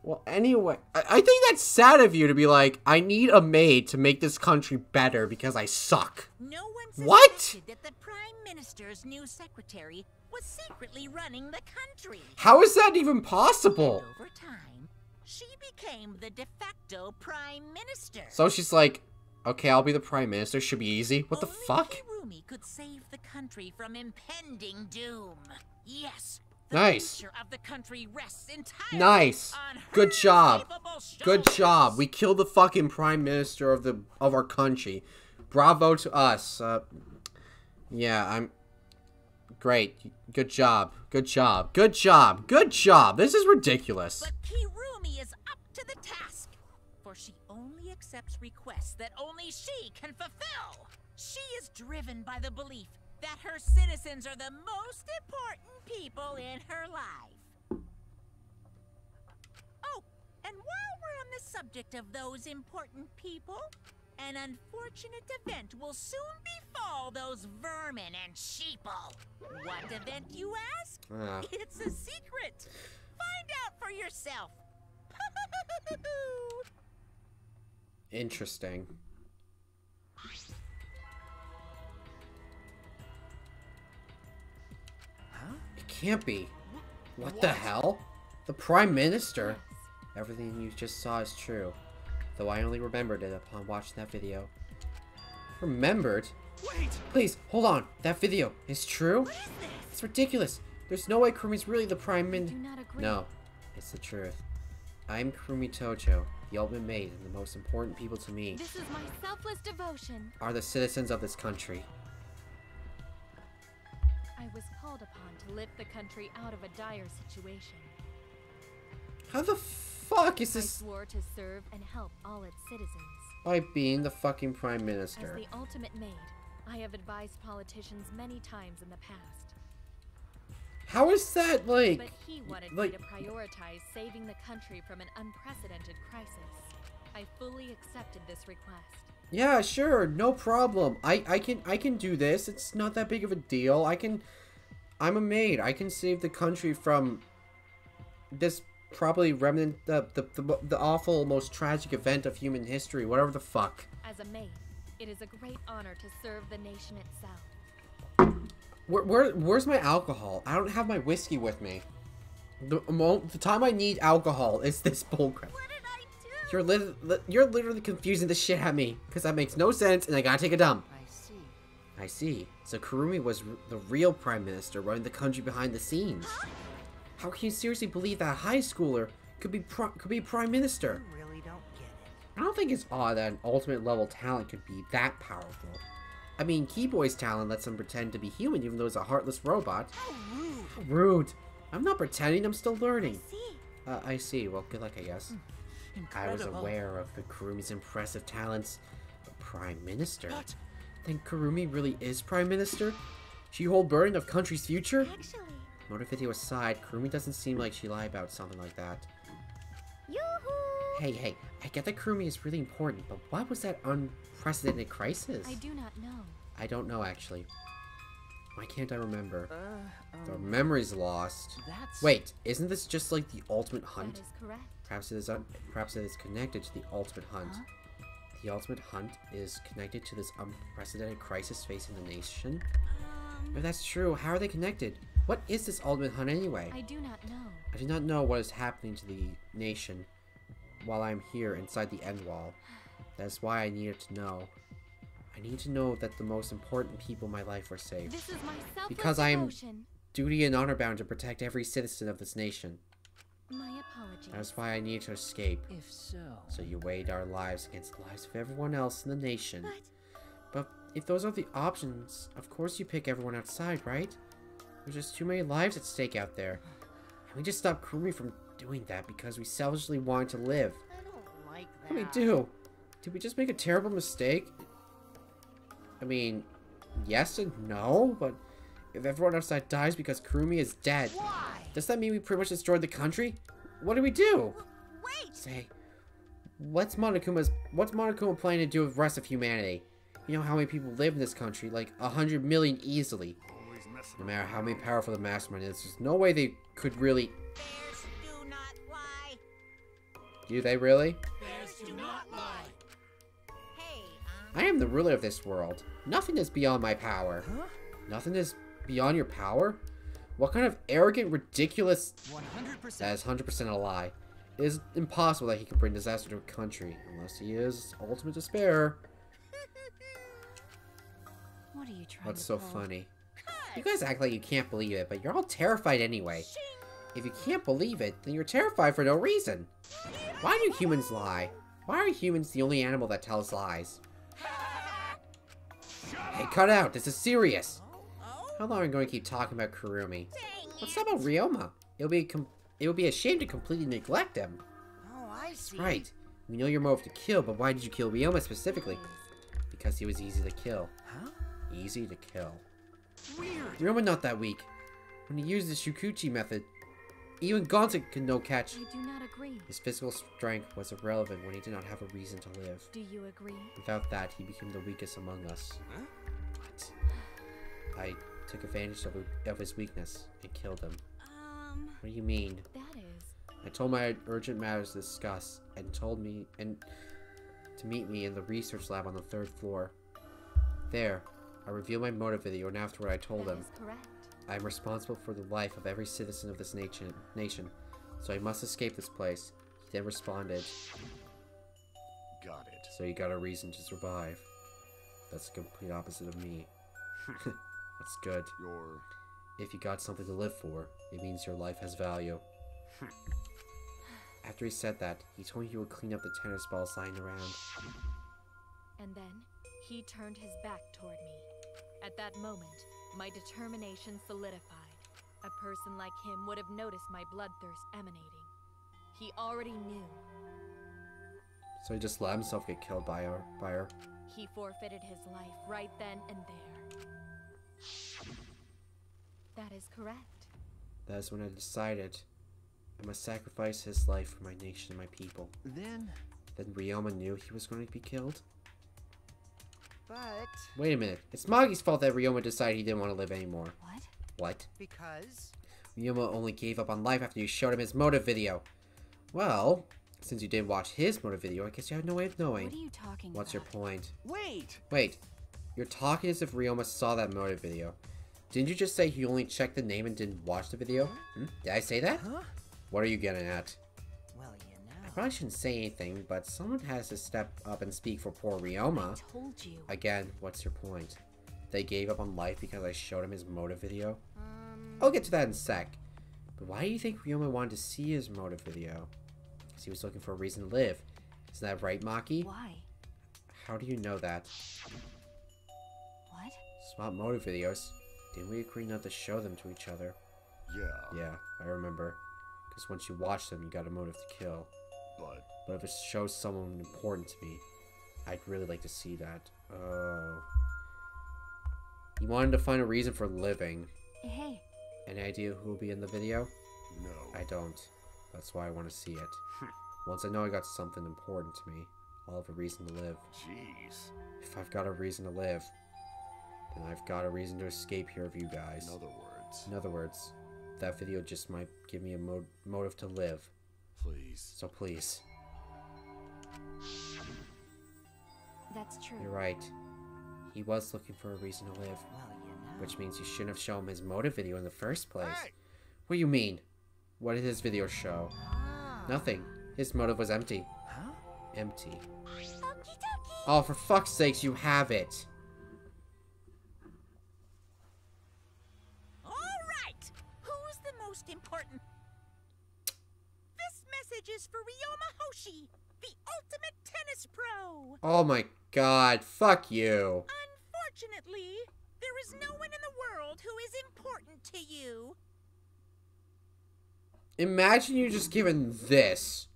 Well, anyway, I think that's sad of you to be like, I need a maid to make this country better because I suck. No one What? suspected that the Prime Minister's new secretary was secretly running the country. How is that even possible? Over time, she became the de facto Prime Minister. So she's like, okay, I'll be the Prime Minister. Should be easy. What the fuck? Kirumi could save the country from impending doom. Yes. Nice. The future of the country rests entirely Nice. on her Good job. capable Good shoulders. job. We killed the fucking Prime Minister of our country. Bravo to us. Yeah, I'm great. Good job. Good job. Good job. Good job. This is ridiculous. But Kirumi is up to the task, for she only accepts requests that only she can fulfill. She is driven by the belief that her citizens are the most important people in her life. Oh, and while we're on the subject of those important people, an unfortunate event will soon befall those vermin and sheeple. What event, you ask? It's a secret. Find out for yourself. Interesting. Huh? It can't be. What the hell? The Prime Minister? Everything you just saw is true. Though I only remembered it upon watching that video. Remembered? Wait! Please, hold on. That video is true? What is this? It's ridiculous. There's no way Kurumi's really the Prime Do Minister. not agree. No, it's the truth. I'm Kurumi Tojo, the ultimate maid, and the most important people to me This is my selfless devotion. are the citizens of this country. I was called upon to lift the country out of a dire situation. How the fuck is I this swore to serve and help all its citizens. by being the fucking Prime As Minister? the ultimate maid, I have advised politicians many times in the past. How is that But like... he wanted like- me to prioritize saving the country from an unprecedented crisis. I fully accepted this request. Yeah, sure, no problem. I can do this. It's not that big of a deal. I'm a maid. I can save the country from this probably remnant the awful, most tragic event of human history, whatever the fuck. As a maid, it is a great honor to serve the nation itself. Where's my alcohol? I don't have my whiskey with me. The time I need alcohol is this bullcrap. What did I do? You're literally confusing the shit out of me, because that makes no sense, and I gotta take a dump. I see. I see. So Kurumi was the real Prime Minister running the country behind the scenes. How can you seriously believe that a high schooler could be Prime Minister. You really don't get it. I don't think it's odd that an ultimate level talent could be that powerful. I mean, Keyboy's talent lets him pretend to be human even though he's a heartless robot. How rude. How rude. I'm not pretending, I'm still learning. See? I see. Well, good luck, I guess. I was aware of the Kurumi's impressive talents. But Prime Minister? What? Then Kurumi really is Prime Minister? She hold burden of country's future? Actually. Motor video aside, Kurumi doesn't seem like she lied about something like that. Yoo-hoo! Hey, I get that Kurumi is really important, but what was that unprecedented crisis? I do not know. I don't know, actually. Why can't I remember? The memory's lost. That's... Wait, isn't this just like the ultimate hunt? That is correct. Perhaps it is connected to the ultimate hunt. The ultimate hunt is connected to this unprecedented crisis facing the nation? If that's true, how are they connected? What is this ultimate hunt anyway? I do not know. I do not know what is happening to the nation while I'm here inside the end wall. That is why I needed to know. I need to know that the most important people in my life are safe. This is my selfless because I am devotion. duty and honor bound to protect every citizen of this nation. My apologies. That's why I need to escape. If so... So you weighed our lives against the lives of everyone else in the nation. But if those are the options, of course you pick everyone outside, right? There's just too many lives at stake out there. And we just stopped Kurumi from doing that because we selfishly wanted to live. I don't like that. What did we do? Did we just make a terrible mistake? I mean, yes and no, but if everyone outside dies because Kurumi is dead, does that mean we pretty much destroyed the country? What do we do? Wait! Say, what's Monokuma planning to do with the rest of humanity? You know how many people live in this country? Like 100 million easily. No matter how many powerful the mastermind is, there's no way they could really... Bears do not lie. Do they really? Bears do not lie. Hey, I am the ruler of this world. Nothing is beyond my power. Huh? Nothing is beyond your power? What kind of arrogant, ridiculous... 100%. That is 100% a lie. It is impossible that he can bring disaster to a country, unless he is ultimate despair. What are you trying What's to so pull? funny? You guys act like you can't believe it, but you're all terrified anyway. If you can't believe it, then you're terrified for no reason. Why do humans lie? Why are humans the only animal that tells lies? Hey, cut out! This is serious! How long are we going to keep talking about Kurumi? Let's talk about Ryoma. It would be a shame to completely neglect him. Oh, I see. That's right. We know your motive to kill, but why did you kill Ryoma specifically? Because he was easy to kill. Huh? Easy to kill. Weird. Ryoma not that weak. When he used the Shukuchi method, even Gonta could no catch. I do not agree. His physical strength was irrelevant when he did not have a reason to live. Do you agree? Without that, he became the weakest among us. Huh? What? I took advantage of his weakness and killed him. What do you mean? That is... I told my urgent matters to discuss and told me to meet me in the research lab on the 3rd floor. There, I revealed my motive video, and afterward I told him, That is correct. I am responsible for the life of every citizen of this nation, so I must escape this place. He then responded, Got it. so you got a reason to survive. That's the complete opposite of me. That's good. If you got something to live for, it means your life has value. After he said that, he told me he would clean up the tennis balls lying around. And then, he turned his back toward me. At that moment, my determination solidified. A person like him would have noticed my bloodthirst emanating. He already knew. So he just let himself get killed by her. He forfeited his life right then and there. That is correct. That is when I decided I must sacrifice his life for my nation and my people. Then Ryoma knew he was going to be killed? But... Wait a minute. It's Magi's fault that Ryoma decided he didn't want to live anymore. What? What? Because... Ryoma only gave up on life after you showed him his motive video. Well, since you didn't watch his motive video, I guess you have no way of knowing. What are you talking about? What's your point? Wait! You're talking as if Ryoma saw that motive video. Didn't you just say he only checked the name and didn't watch the video? Did I say that? Huh? What are you getting at? Well, you know... I probably shouldn't say anything, but someone has to step up and speak for poor Ryoma. I told you. Again, what's your point? They gave up on life because I showed him his motive video? I'll get to that in a sec. But why do you think Ryoma wanted to see his motive video? Because he was looking for a reason to live. Isn't that right, Maki? Why? How do you know that? What? Swap motive videos. Didn't we agree not to show them to each other? Yeah. Yeah, I remember. Because once you watch them, you got a motive to kill. But if it shows someone important to me, I'd really like to see that. Oh. You wanted to find a reason for living. Hey. Any idea who will be in the video? No. I don't. That's why I want to see it. Once I know I got something important to me, I'll have a reason to live. Jeez. If I've got a reason to live, then I've got a reason to escape here of you guys. In other words, that video just might give me a motive to live. Please. So please. That's true. You're right. He was looking for a reason to live. Well, you know. Which means you shouldn't have shown him his motive video in the first place. Hey! What do you mean? What did his video show? Nothing. His motive was empty. Huh? Empty. Oh, for fuck's sakes, you have it. All right. Who's the most important? This message is for Ryoma Hoshi, the ultimate tennis pro. Oh my god, fuck you. Unfortunately, there is no one in the world who is important to you. Imagine you just given this.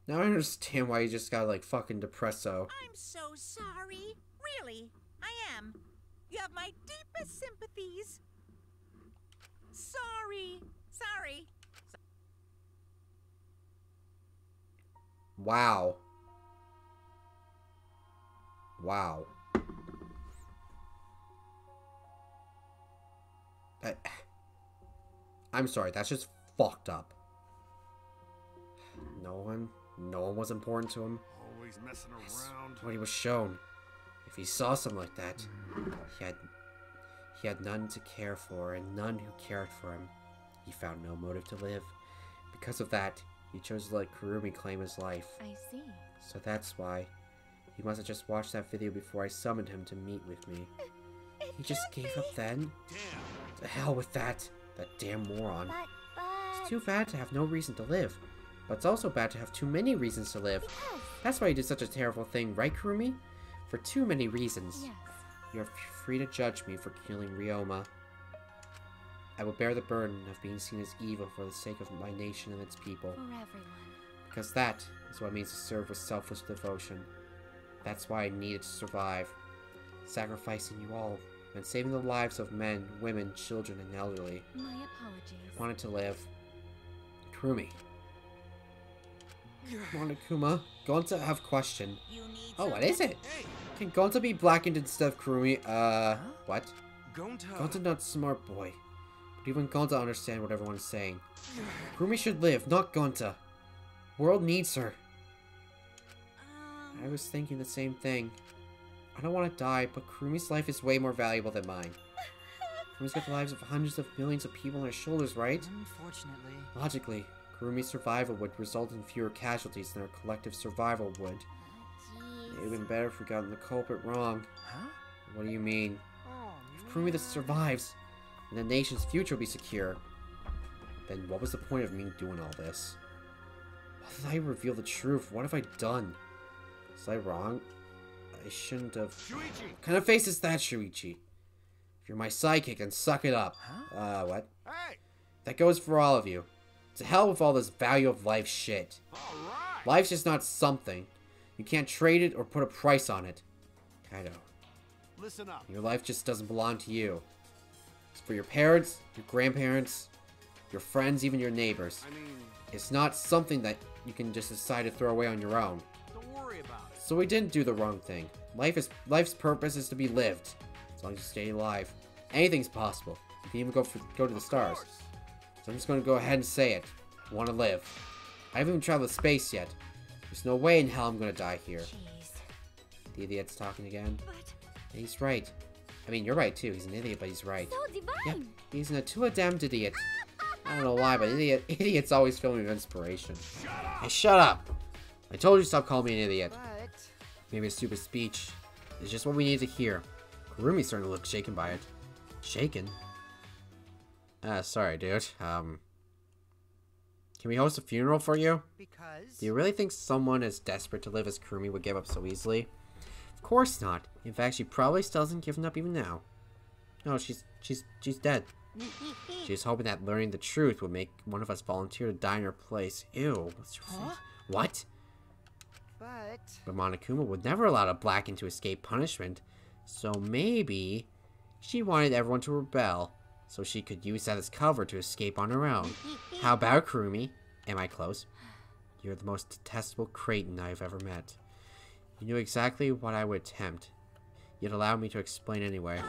Now I understand why you just got like fucking depresso. I'm so sorry. Really, I am. You have my deepest sympathies. Sorry. Sorry. Wow. Wow. I'm sorry, that's just fucked up. No one was important to him. Always messing around. What he was shown. If he saw something like that, he had none to care for and none who cared for him. He found no motive to live. Because of that, he chose to let Kurumi claim his life. I see. So that's why. He must have just watched that video before I summoned him to meet with me. He just gave up then? Damn. To hell with that. That damn moron. But... It's too bad to have no reason to live. But it's also bad to have too many reasons to live. That's why you did such a terrible thing, right, Kurumi? For too many reasons. Yes. You're free to judge me for killing Ryoma. I will bear the burden of being seen as evil for the sake of my nation and its people. For everyone. Because that is what it means to serve with selfless devotion. That's why I needed to survive. Sacrificing you all and saving the lives of men, women, children, and elderly. My apologies. I wanted to live. Kurumi. Monokuma, Gonta have question. Oh, what is it? Hey. Can Gonta be blackened instead of Kurumi? What? Gonta. Gonta not smart boy. But even Gonta understand what everyone is saying. Kurumi should live, not Gonta. World needs her. I was thinking the same thing. I don't want to die, but Kurumi's life is way more valuable than mine. Kurumi's got the lives of hundreds of millions of people on her shoulders, right? Unfortunately. Logically, Kurumi's survival would result in fewer casualties than our collective survival would. It would have been better if we gotten the culprit wrong. Huh? What do you mean? If Kurumi survives, and the nation's future will be secure, then what was the point of me doing all this? Why did I reveal the truth? What have I done? Was I wrong? I shouldn't have... Shuichi. What kind of face is that, Shuichi? If you're my sidekick, then suck it up. Huh? What? Hey. That goes for all of you. To hell with all this value of life shit. All right. Life's just not something. You can't trade it or put a price on it. Kaido. Listen up. Your life just doesn't belong to you. It's for your parents, your grandparents, your friends, even your neighbors. I mean... It's not something that you can just decide to throw away on your own. Don't worry about it. So we didn't do the wrong thing. Life's purpose is to be lived. As long as you stay alive. Anything's possible. You can even go to the stars. So I'm just going to go ahead and say it. I want to live. I haven't even traveled to space yet. There's no way in hell I'm going to die here. Jeez. The idiot's talking again. But And he's right. I mean, you're right too. He's an idiot, but he's right. so divine. Yep, he's an Atula-damned idiot. I don't know why, but idiots always fill me with inspiration. Hey, shut up! I told you to stop calling me an idiot. But Maybe a stupid speech is just what we need to hear. Kurumi's starting to look shaken by it. Shaken? Sorry, dude. Can we host a funeral for you? Because... Do you really think someone as desperate to live as Kurumi would give up so easily? Of course not. In fact, she probably still hasn't given up even now. No, she's dead. She's hoping that learning the truth would make one of us volunteer to die in her place. Ew. What? But Monokuma would never allow a Blacken to escape punishment. So maybe she wanted everyone to rebel, so she could use that as cover to escape on her own. How about Kurumi? Am I close? You're the most detestable Kraton I've ever met. You knew exactly what I would attempt, yet allowed me to explain anyway.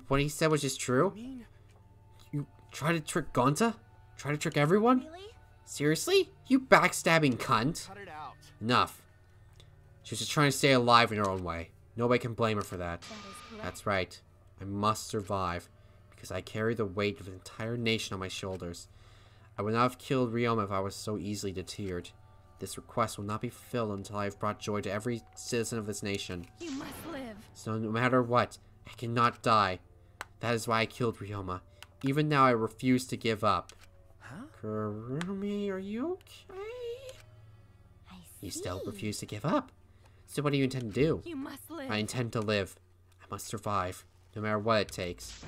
What he said was just true? You tried to trick Gonta? Try to trick everyone? Really? Seriously? You backstabbing cunt? Cut it out. Enough. She was just trying to stay alive in her own way. Nobody can blame her for that. That's right. I must survive, because I carry the weight of an entire nation on my shoulders. I would not have killed Ryoma if I was so easily deterred. This request will not be fulfilled until I have brought joy to every citizen of this nation. You must live. So no matter what, I cannot die. That is why I killed Ryoma. Even now I refuse to give up. Huh? Kurumi, are you okay? You still refuse to give up. So what do you intend to do? You must live. I intend to live. I must survive, no matter what it takes.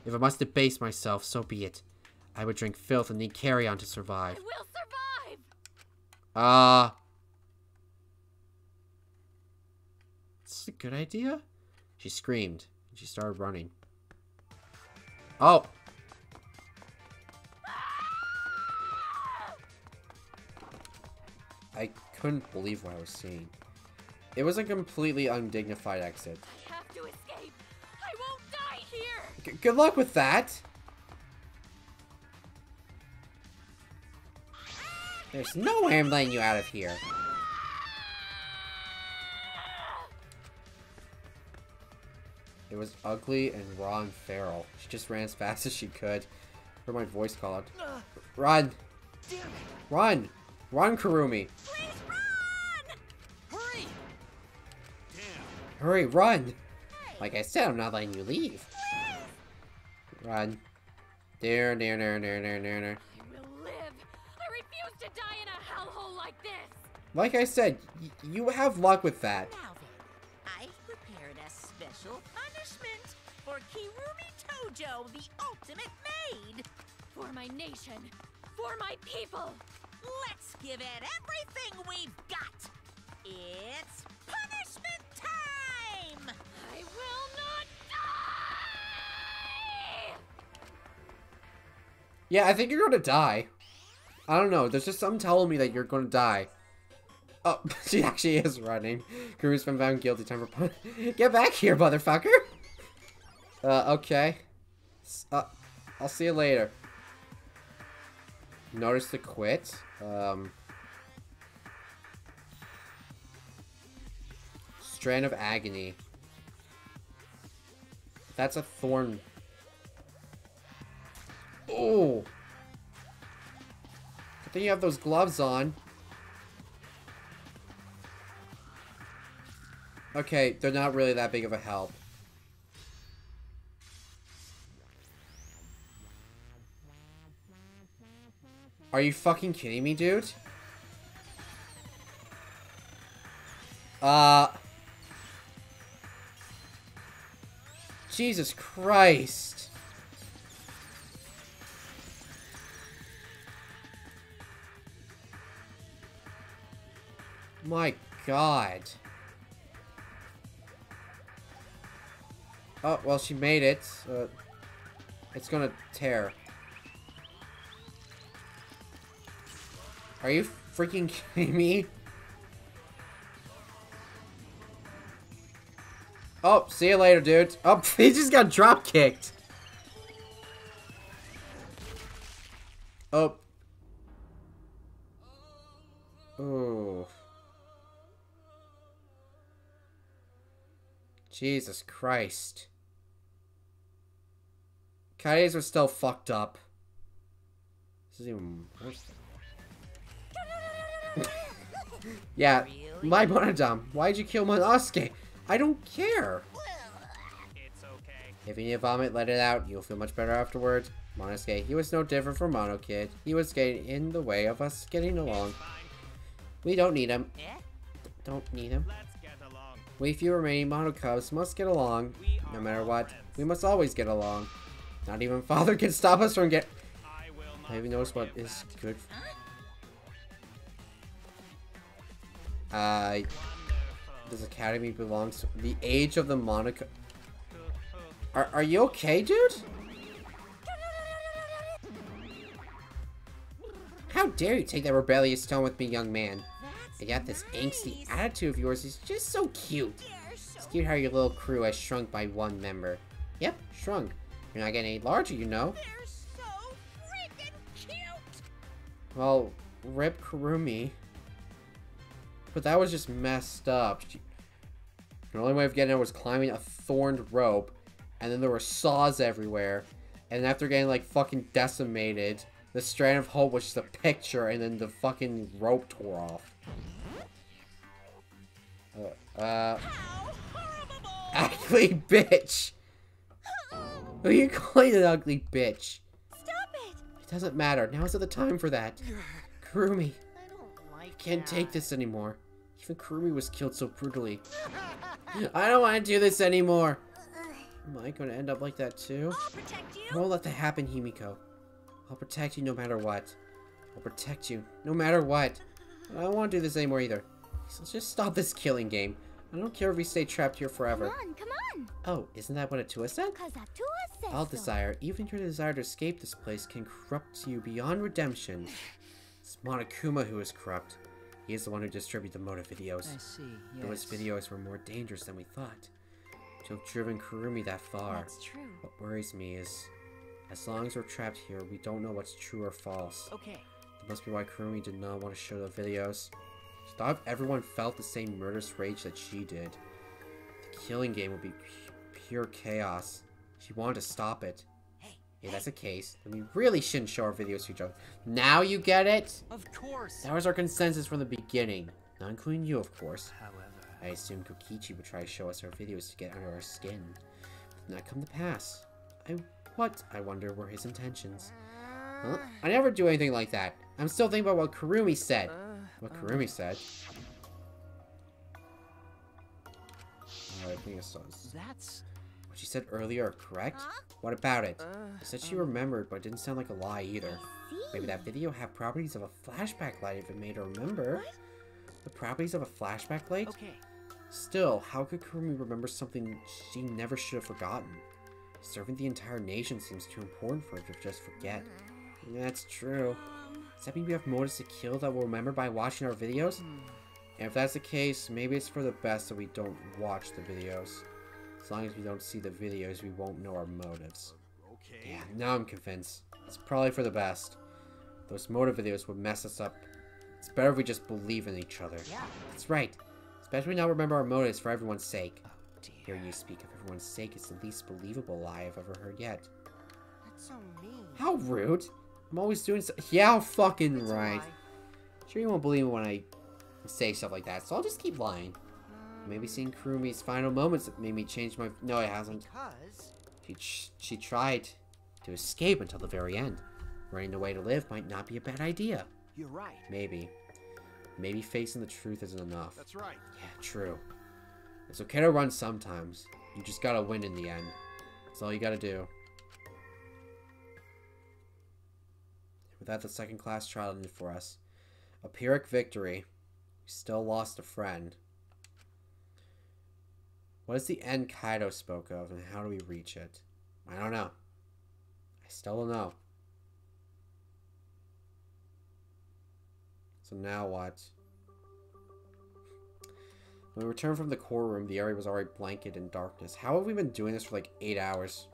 If I must debase myself, so be it. I would drink filth and need carrion to survive. I will survive! This is a good idea? She screamed, and she started running. Oh! I couldn't believe what I was seeing. It was a completely undignified exit. I have to escape. I won't die here. Good luck with that. There's no way I'm letting you out of here. It was ugly and raw and feral. She just ran as fast as she could. Heard my voice call out. Run! Run! Run, Kurumi! Please run! Hurry! Hurry, run! Like I said, I'm not letting you leave. Run. There. I will live. I refuse to die in a hellhole like this. Like I said, you have luck with that. Now then, I've prepared a special punishment for Kirumi Tojo, the ultimate maid. For my nation. For my people. Let's give it everything we've got. It's punishment time! I will not die! Yeah, I think you're gonna die. I don't know, there's just something telling me that you're gonna die. Oh, she actually is running. Kurumi's been found guilty. Time for get back here, motherfucker! Okay. I'll see you later. Notice to quit. Strand of Agony. That's a thorn. Oh! Good thing you have those gloves on. Okay, they're not really that big of a help. Are you fucking kidding me, dude? Jesus Christ. My God. Oh, well, she made it. It's gonna tear. Are you freaking kidding me? Oh, see you later, dude. Oh, he just got drop kicked. Oh. Oh. Jesus Christ. Kai's are still fucked up. This is even worse. Yeah, my Monodam, why'd you kill Monosuke? I don't care. It's okay. If you need to vomit, let it out. You'll feel much better afterwards. Monosuke, he was no different from Mono Kid. He was getting in the way of us getting along. We don't need him. Don't need him. We few remaining Mono Cubs must get along. No matter what, we must always get along. Not even Father can stop us from get. I even noticed what is good. This academy belongs to the age of the Monaco. Are you okay, dude? How dare you take that rebellious tone with me, young man? And yet this angsty attitude of yours is just so cute. It's cute how your little crew has shrunk by one member. Yep, shrunk. You're not getting any larger, you know. They're so freaking cute. Well, rip Kurumi. But that was just messed up. The only way of getting it was climbing a thorned rope, and then there were saws everywhere. And after getting like fucking decimated, the strand of hope was just a picture, and then the fucking rope tore off. Ugly bitch. Who are you calling an ugly bitch? Stop it! It doesn't matter. Now isn't the time for that. Kurumi. I don't like Can't take this anymore. Even Kurumi was killed so brutally. I don't want to do this anymore. Am I going to end up like that too? I'll protect you. I won't let that happen, Himiko. I'll protect you no matter what. I'll protect you no matter what. I don't want to do this anymore either. So let's just stop this killing game. I don't care if we stay trapped here forever. Come on. Oh, isn't that what Atua said? Cause Atua said All so. desire, even your desire to escape this place, can corrupt you beyond redemption. It's Monokuma who is corrupt. He is the one who distributed the motive videos. I see, Those videos were more dangerous than we thought. To have driven Kurumi that far. That's true. What worries me is, as long as we're trapped here, we don't know what's true or false. Okay. That must be why Kurumi did not want to show the videos. She thought if everyone felt the same murderous rage that she did, the killing game would be pure chaos. She wanted to stop it. If that's the case, then we really shouldn't show our videos to each other. Now you get it? Of course. That was our consensus from the beginning. Not including you, of course. However, I assumed Kokichi would try to show us our videos to get under our skin. But did not come to pass. What, I wonder, were his intentions? Huh? I never do anything like that. I'm still thinking about what Kurumi said. What Kurumi said? I think it's that's... What she said earlier, correct? Huh? What about it? She said she remembered, but it didn't sound like a lie either. Maybe that video had properties of a flashback light if it made her remember. What? The properties of a flashback light? Okay. Still, how could Kurumi remember something she never should have forgotten? Serving the entire nation seems too important for her to just forget. That's true. Does that mean we have motives to kill that we'll remember by watching our videos? And if that's the case, maybe it's for the best that we don't watch the videos. As long as we don't see the videos, we won't know our motives. Okay. Yeah, now I'm convinced. It's probably for the best. Those motive videos would mess us up. It's better if we just believe in each other. Yeah. That's right. Especially now remember our motives for everyone's sake. Oh, dear. Hearing you speak of everyone's sake is the least believable lie I've ever heard yet. That's so mean. How rude. I'm always doing so. Yeah, fucking It's a right. lie. Sure you won't believe me when I say stuff like that, so I'll just keep lying. Maybe seeing Kurumi's final moments that made me change my... No, it hasn't. Because She tried to escape until the very end. Running away to live might not be a bad idea. You're right. Maybe. Maybe facing the truth isn't enough. That's right. Yeah, true. It's okay to run sometimes. You just gotta win in the end. That's all you gotta do. With that, the second class trial ended for us. A Pyrrhic victory. We still lost a friend. What is the end Kaido spoke of, and how do we reach it? I don't know. I still don't know. So now what? When we returned from the core room, the area was already blanketed in darkness. How have we been doing this for like 8 hours?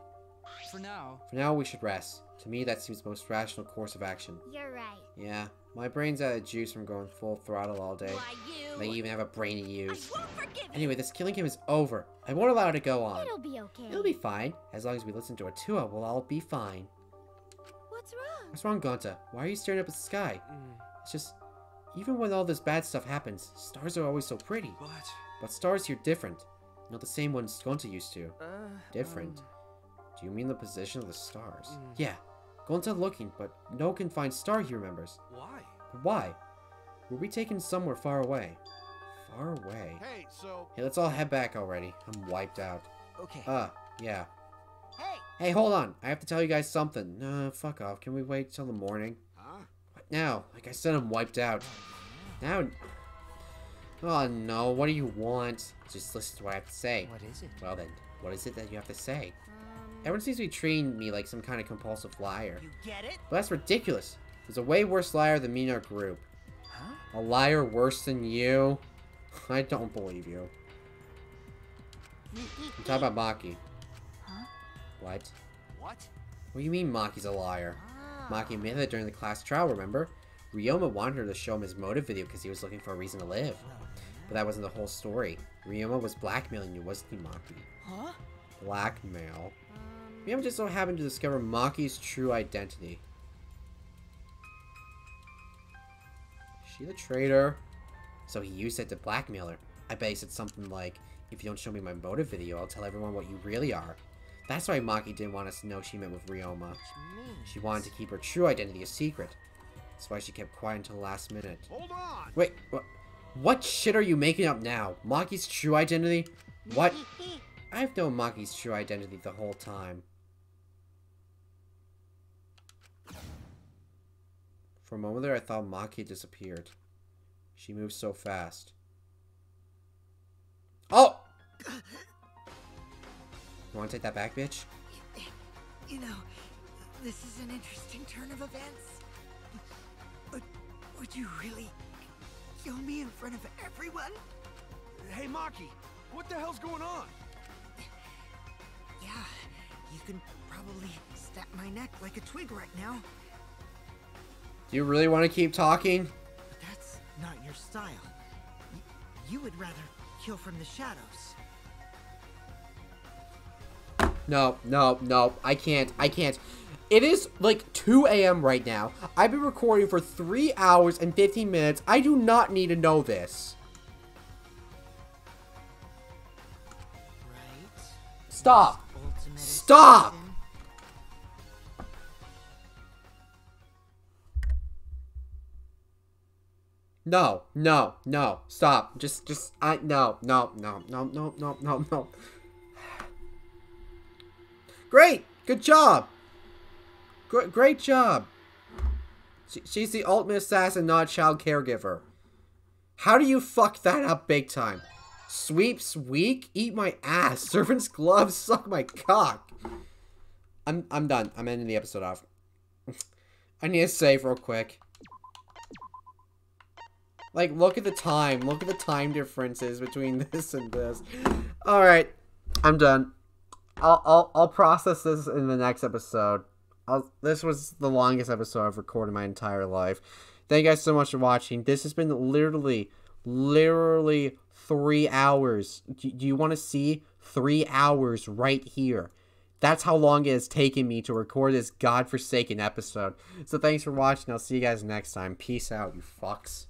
For now. For now, we should rest. To me, that seems the most rational course of action. You're right. Yeah, my brain's out of juice from going full throttle all day. Why you? They even have a brain to use. I won't forgive you. Anyway, this killing game is over. I won't allow it to go on. It'll be okay. It'll be fine. As long as we listen to Atua, we'll all be fine. What's wrong? What's wrong, Gonta? Why are you staring up at the sky? It's just, even when all this bad stuff happens, stars are always so pretty. What? But stars here different. Not the same ones Gonta used to. Different. Do you mean the position of the stars? Yeah. Gonta looking, but no one can find Star, he remembers. Why? But why? Were we taken somewhere far away? Far away? Hey, so... Hey, let's all head back already. I'm wiped out. Okay. Yeah. Hey! Hey, hold on. I have to tell you guys something. Fuck off. Can we wait till the morning? Huh? What now? Like I said, I'm wiped out. Now... Oh, no. What do you want? Just listen to what I have to say. What is it? Well, then, what is it that you have to say? Everyone seems to be treating me like some kind of compulsive liar. You get it? But that's ridiculous. There's a way worse liar than me in our group. Huh? A liar worse than you? I don't believe you. I'm talking about Maki. Huh? What? What? What do you mean Maki's a liar? Maki admitted that during the class trial, remember? Ryoma wanted her to show him his motive video because he was looking for a reason to live. But that wasn't the whole story. Ryoma was blackmailing you, wasn't he, Maki? Huh? Blackmail? Ryoma just so happened to discover Maki's true identity. Is she the traitor? So he used it to blackmail her. I bet he said something like, if you don't show me my motive video, I'll tell everyone what you really are. That's why Maki didn't want us to know she met with Ryoma. She wanted to keep her true identity a secret. That's why she kept quiet until the last minute. Hold on! Wait, what shit are you making up now? Maki's true identity? What? I've known Maki's true identity the whole time. For a moment there, I thought Maki had disappeared. She moves so fast. Oh! You want to take that back, bitch? You know, this is an interesting turn of events. But would you really kill me in front of everyone? Hey, Maki, what the hell's going on? Yeah, you can probably snap my neck like a twig right now. Do you really want to keep talking? But that's not your style. You would rather kill from the shadows. No, I can't. It is like 2 a.m. right now. I've been recording for 3 hours and 15 minutes. I do not need to know this. Right. Stop! Stop! No, stop. No. Great! Good job! Great job! She's the ultimate assassin, not a child caregiver. How do you fuck that up big time? Sweeps weak? Eat my ass. Servant's gloves? Suck my cock. I'm done. I'm ending the episode off. I need to save real quick. Like, look at the time. Look at the time differences between this and this. Alright. I'm done. I'll process this in the next episode. This was the longest episode I've recorded in my entire life. Thank you guys so much for watching. This has been literally 3 hours. Do you want to see 3 hours right here? That's how long it has taken me to record this godforsaken episode. So thanks for watching. I'll see you guys next time. Peace out, you fucks.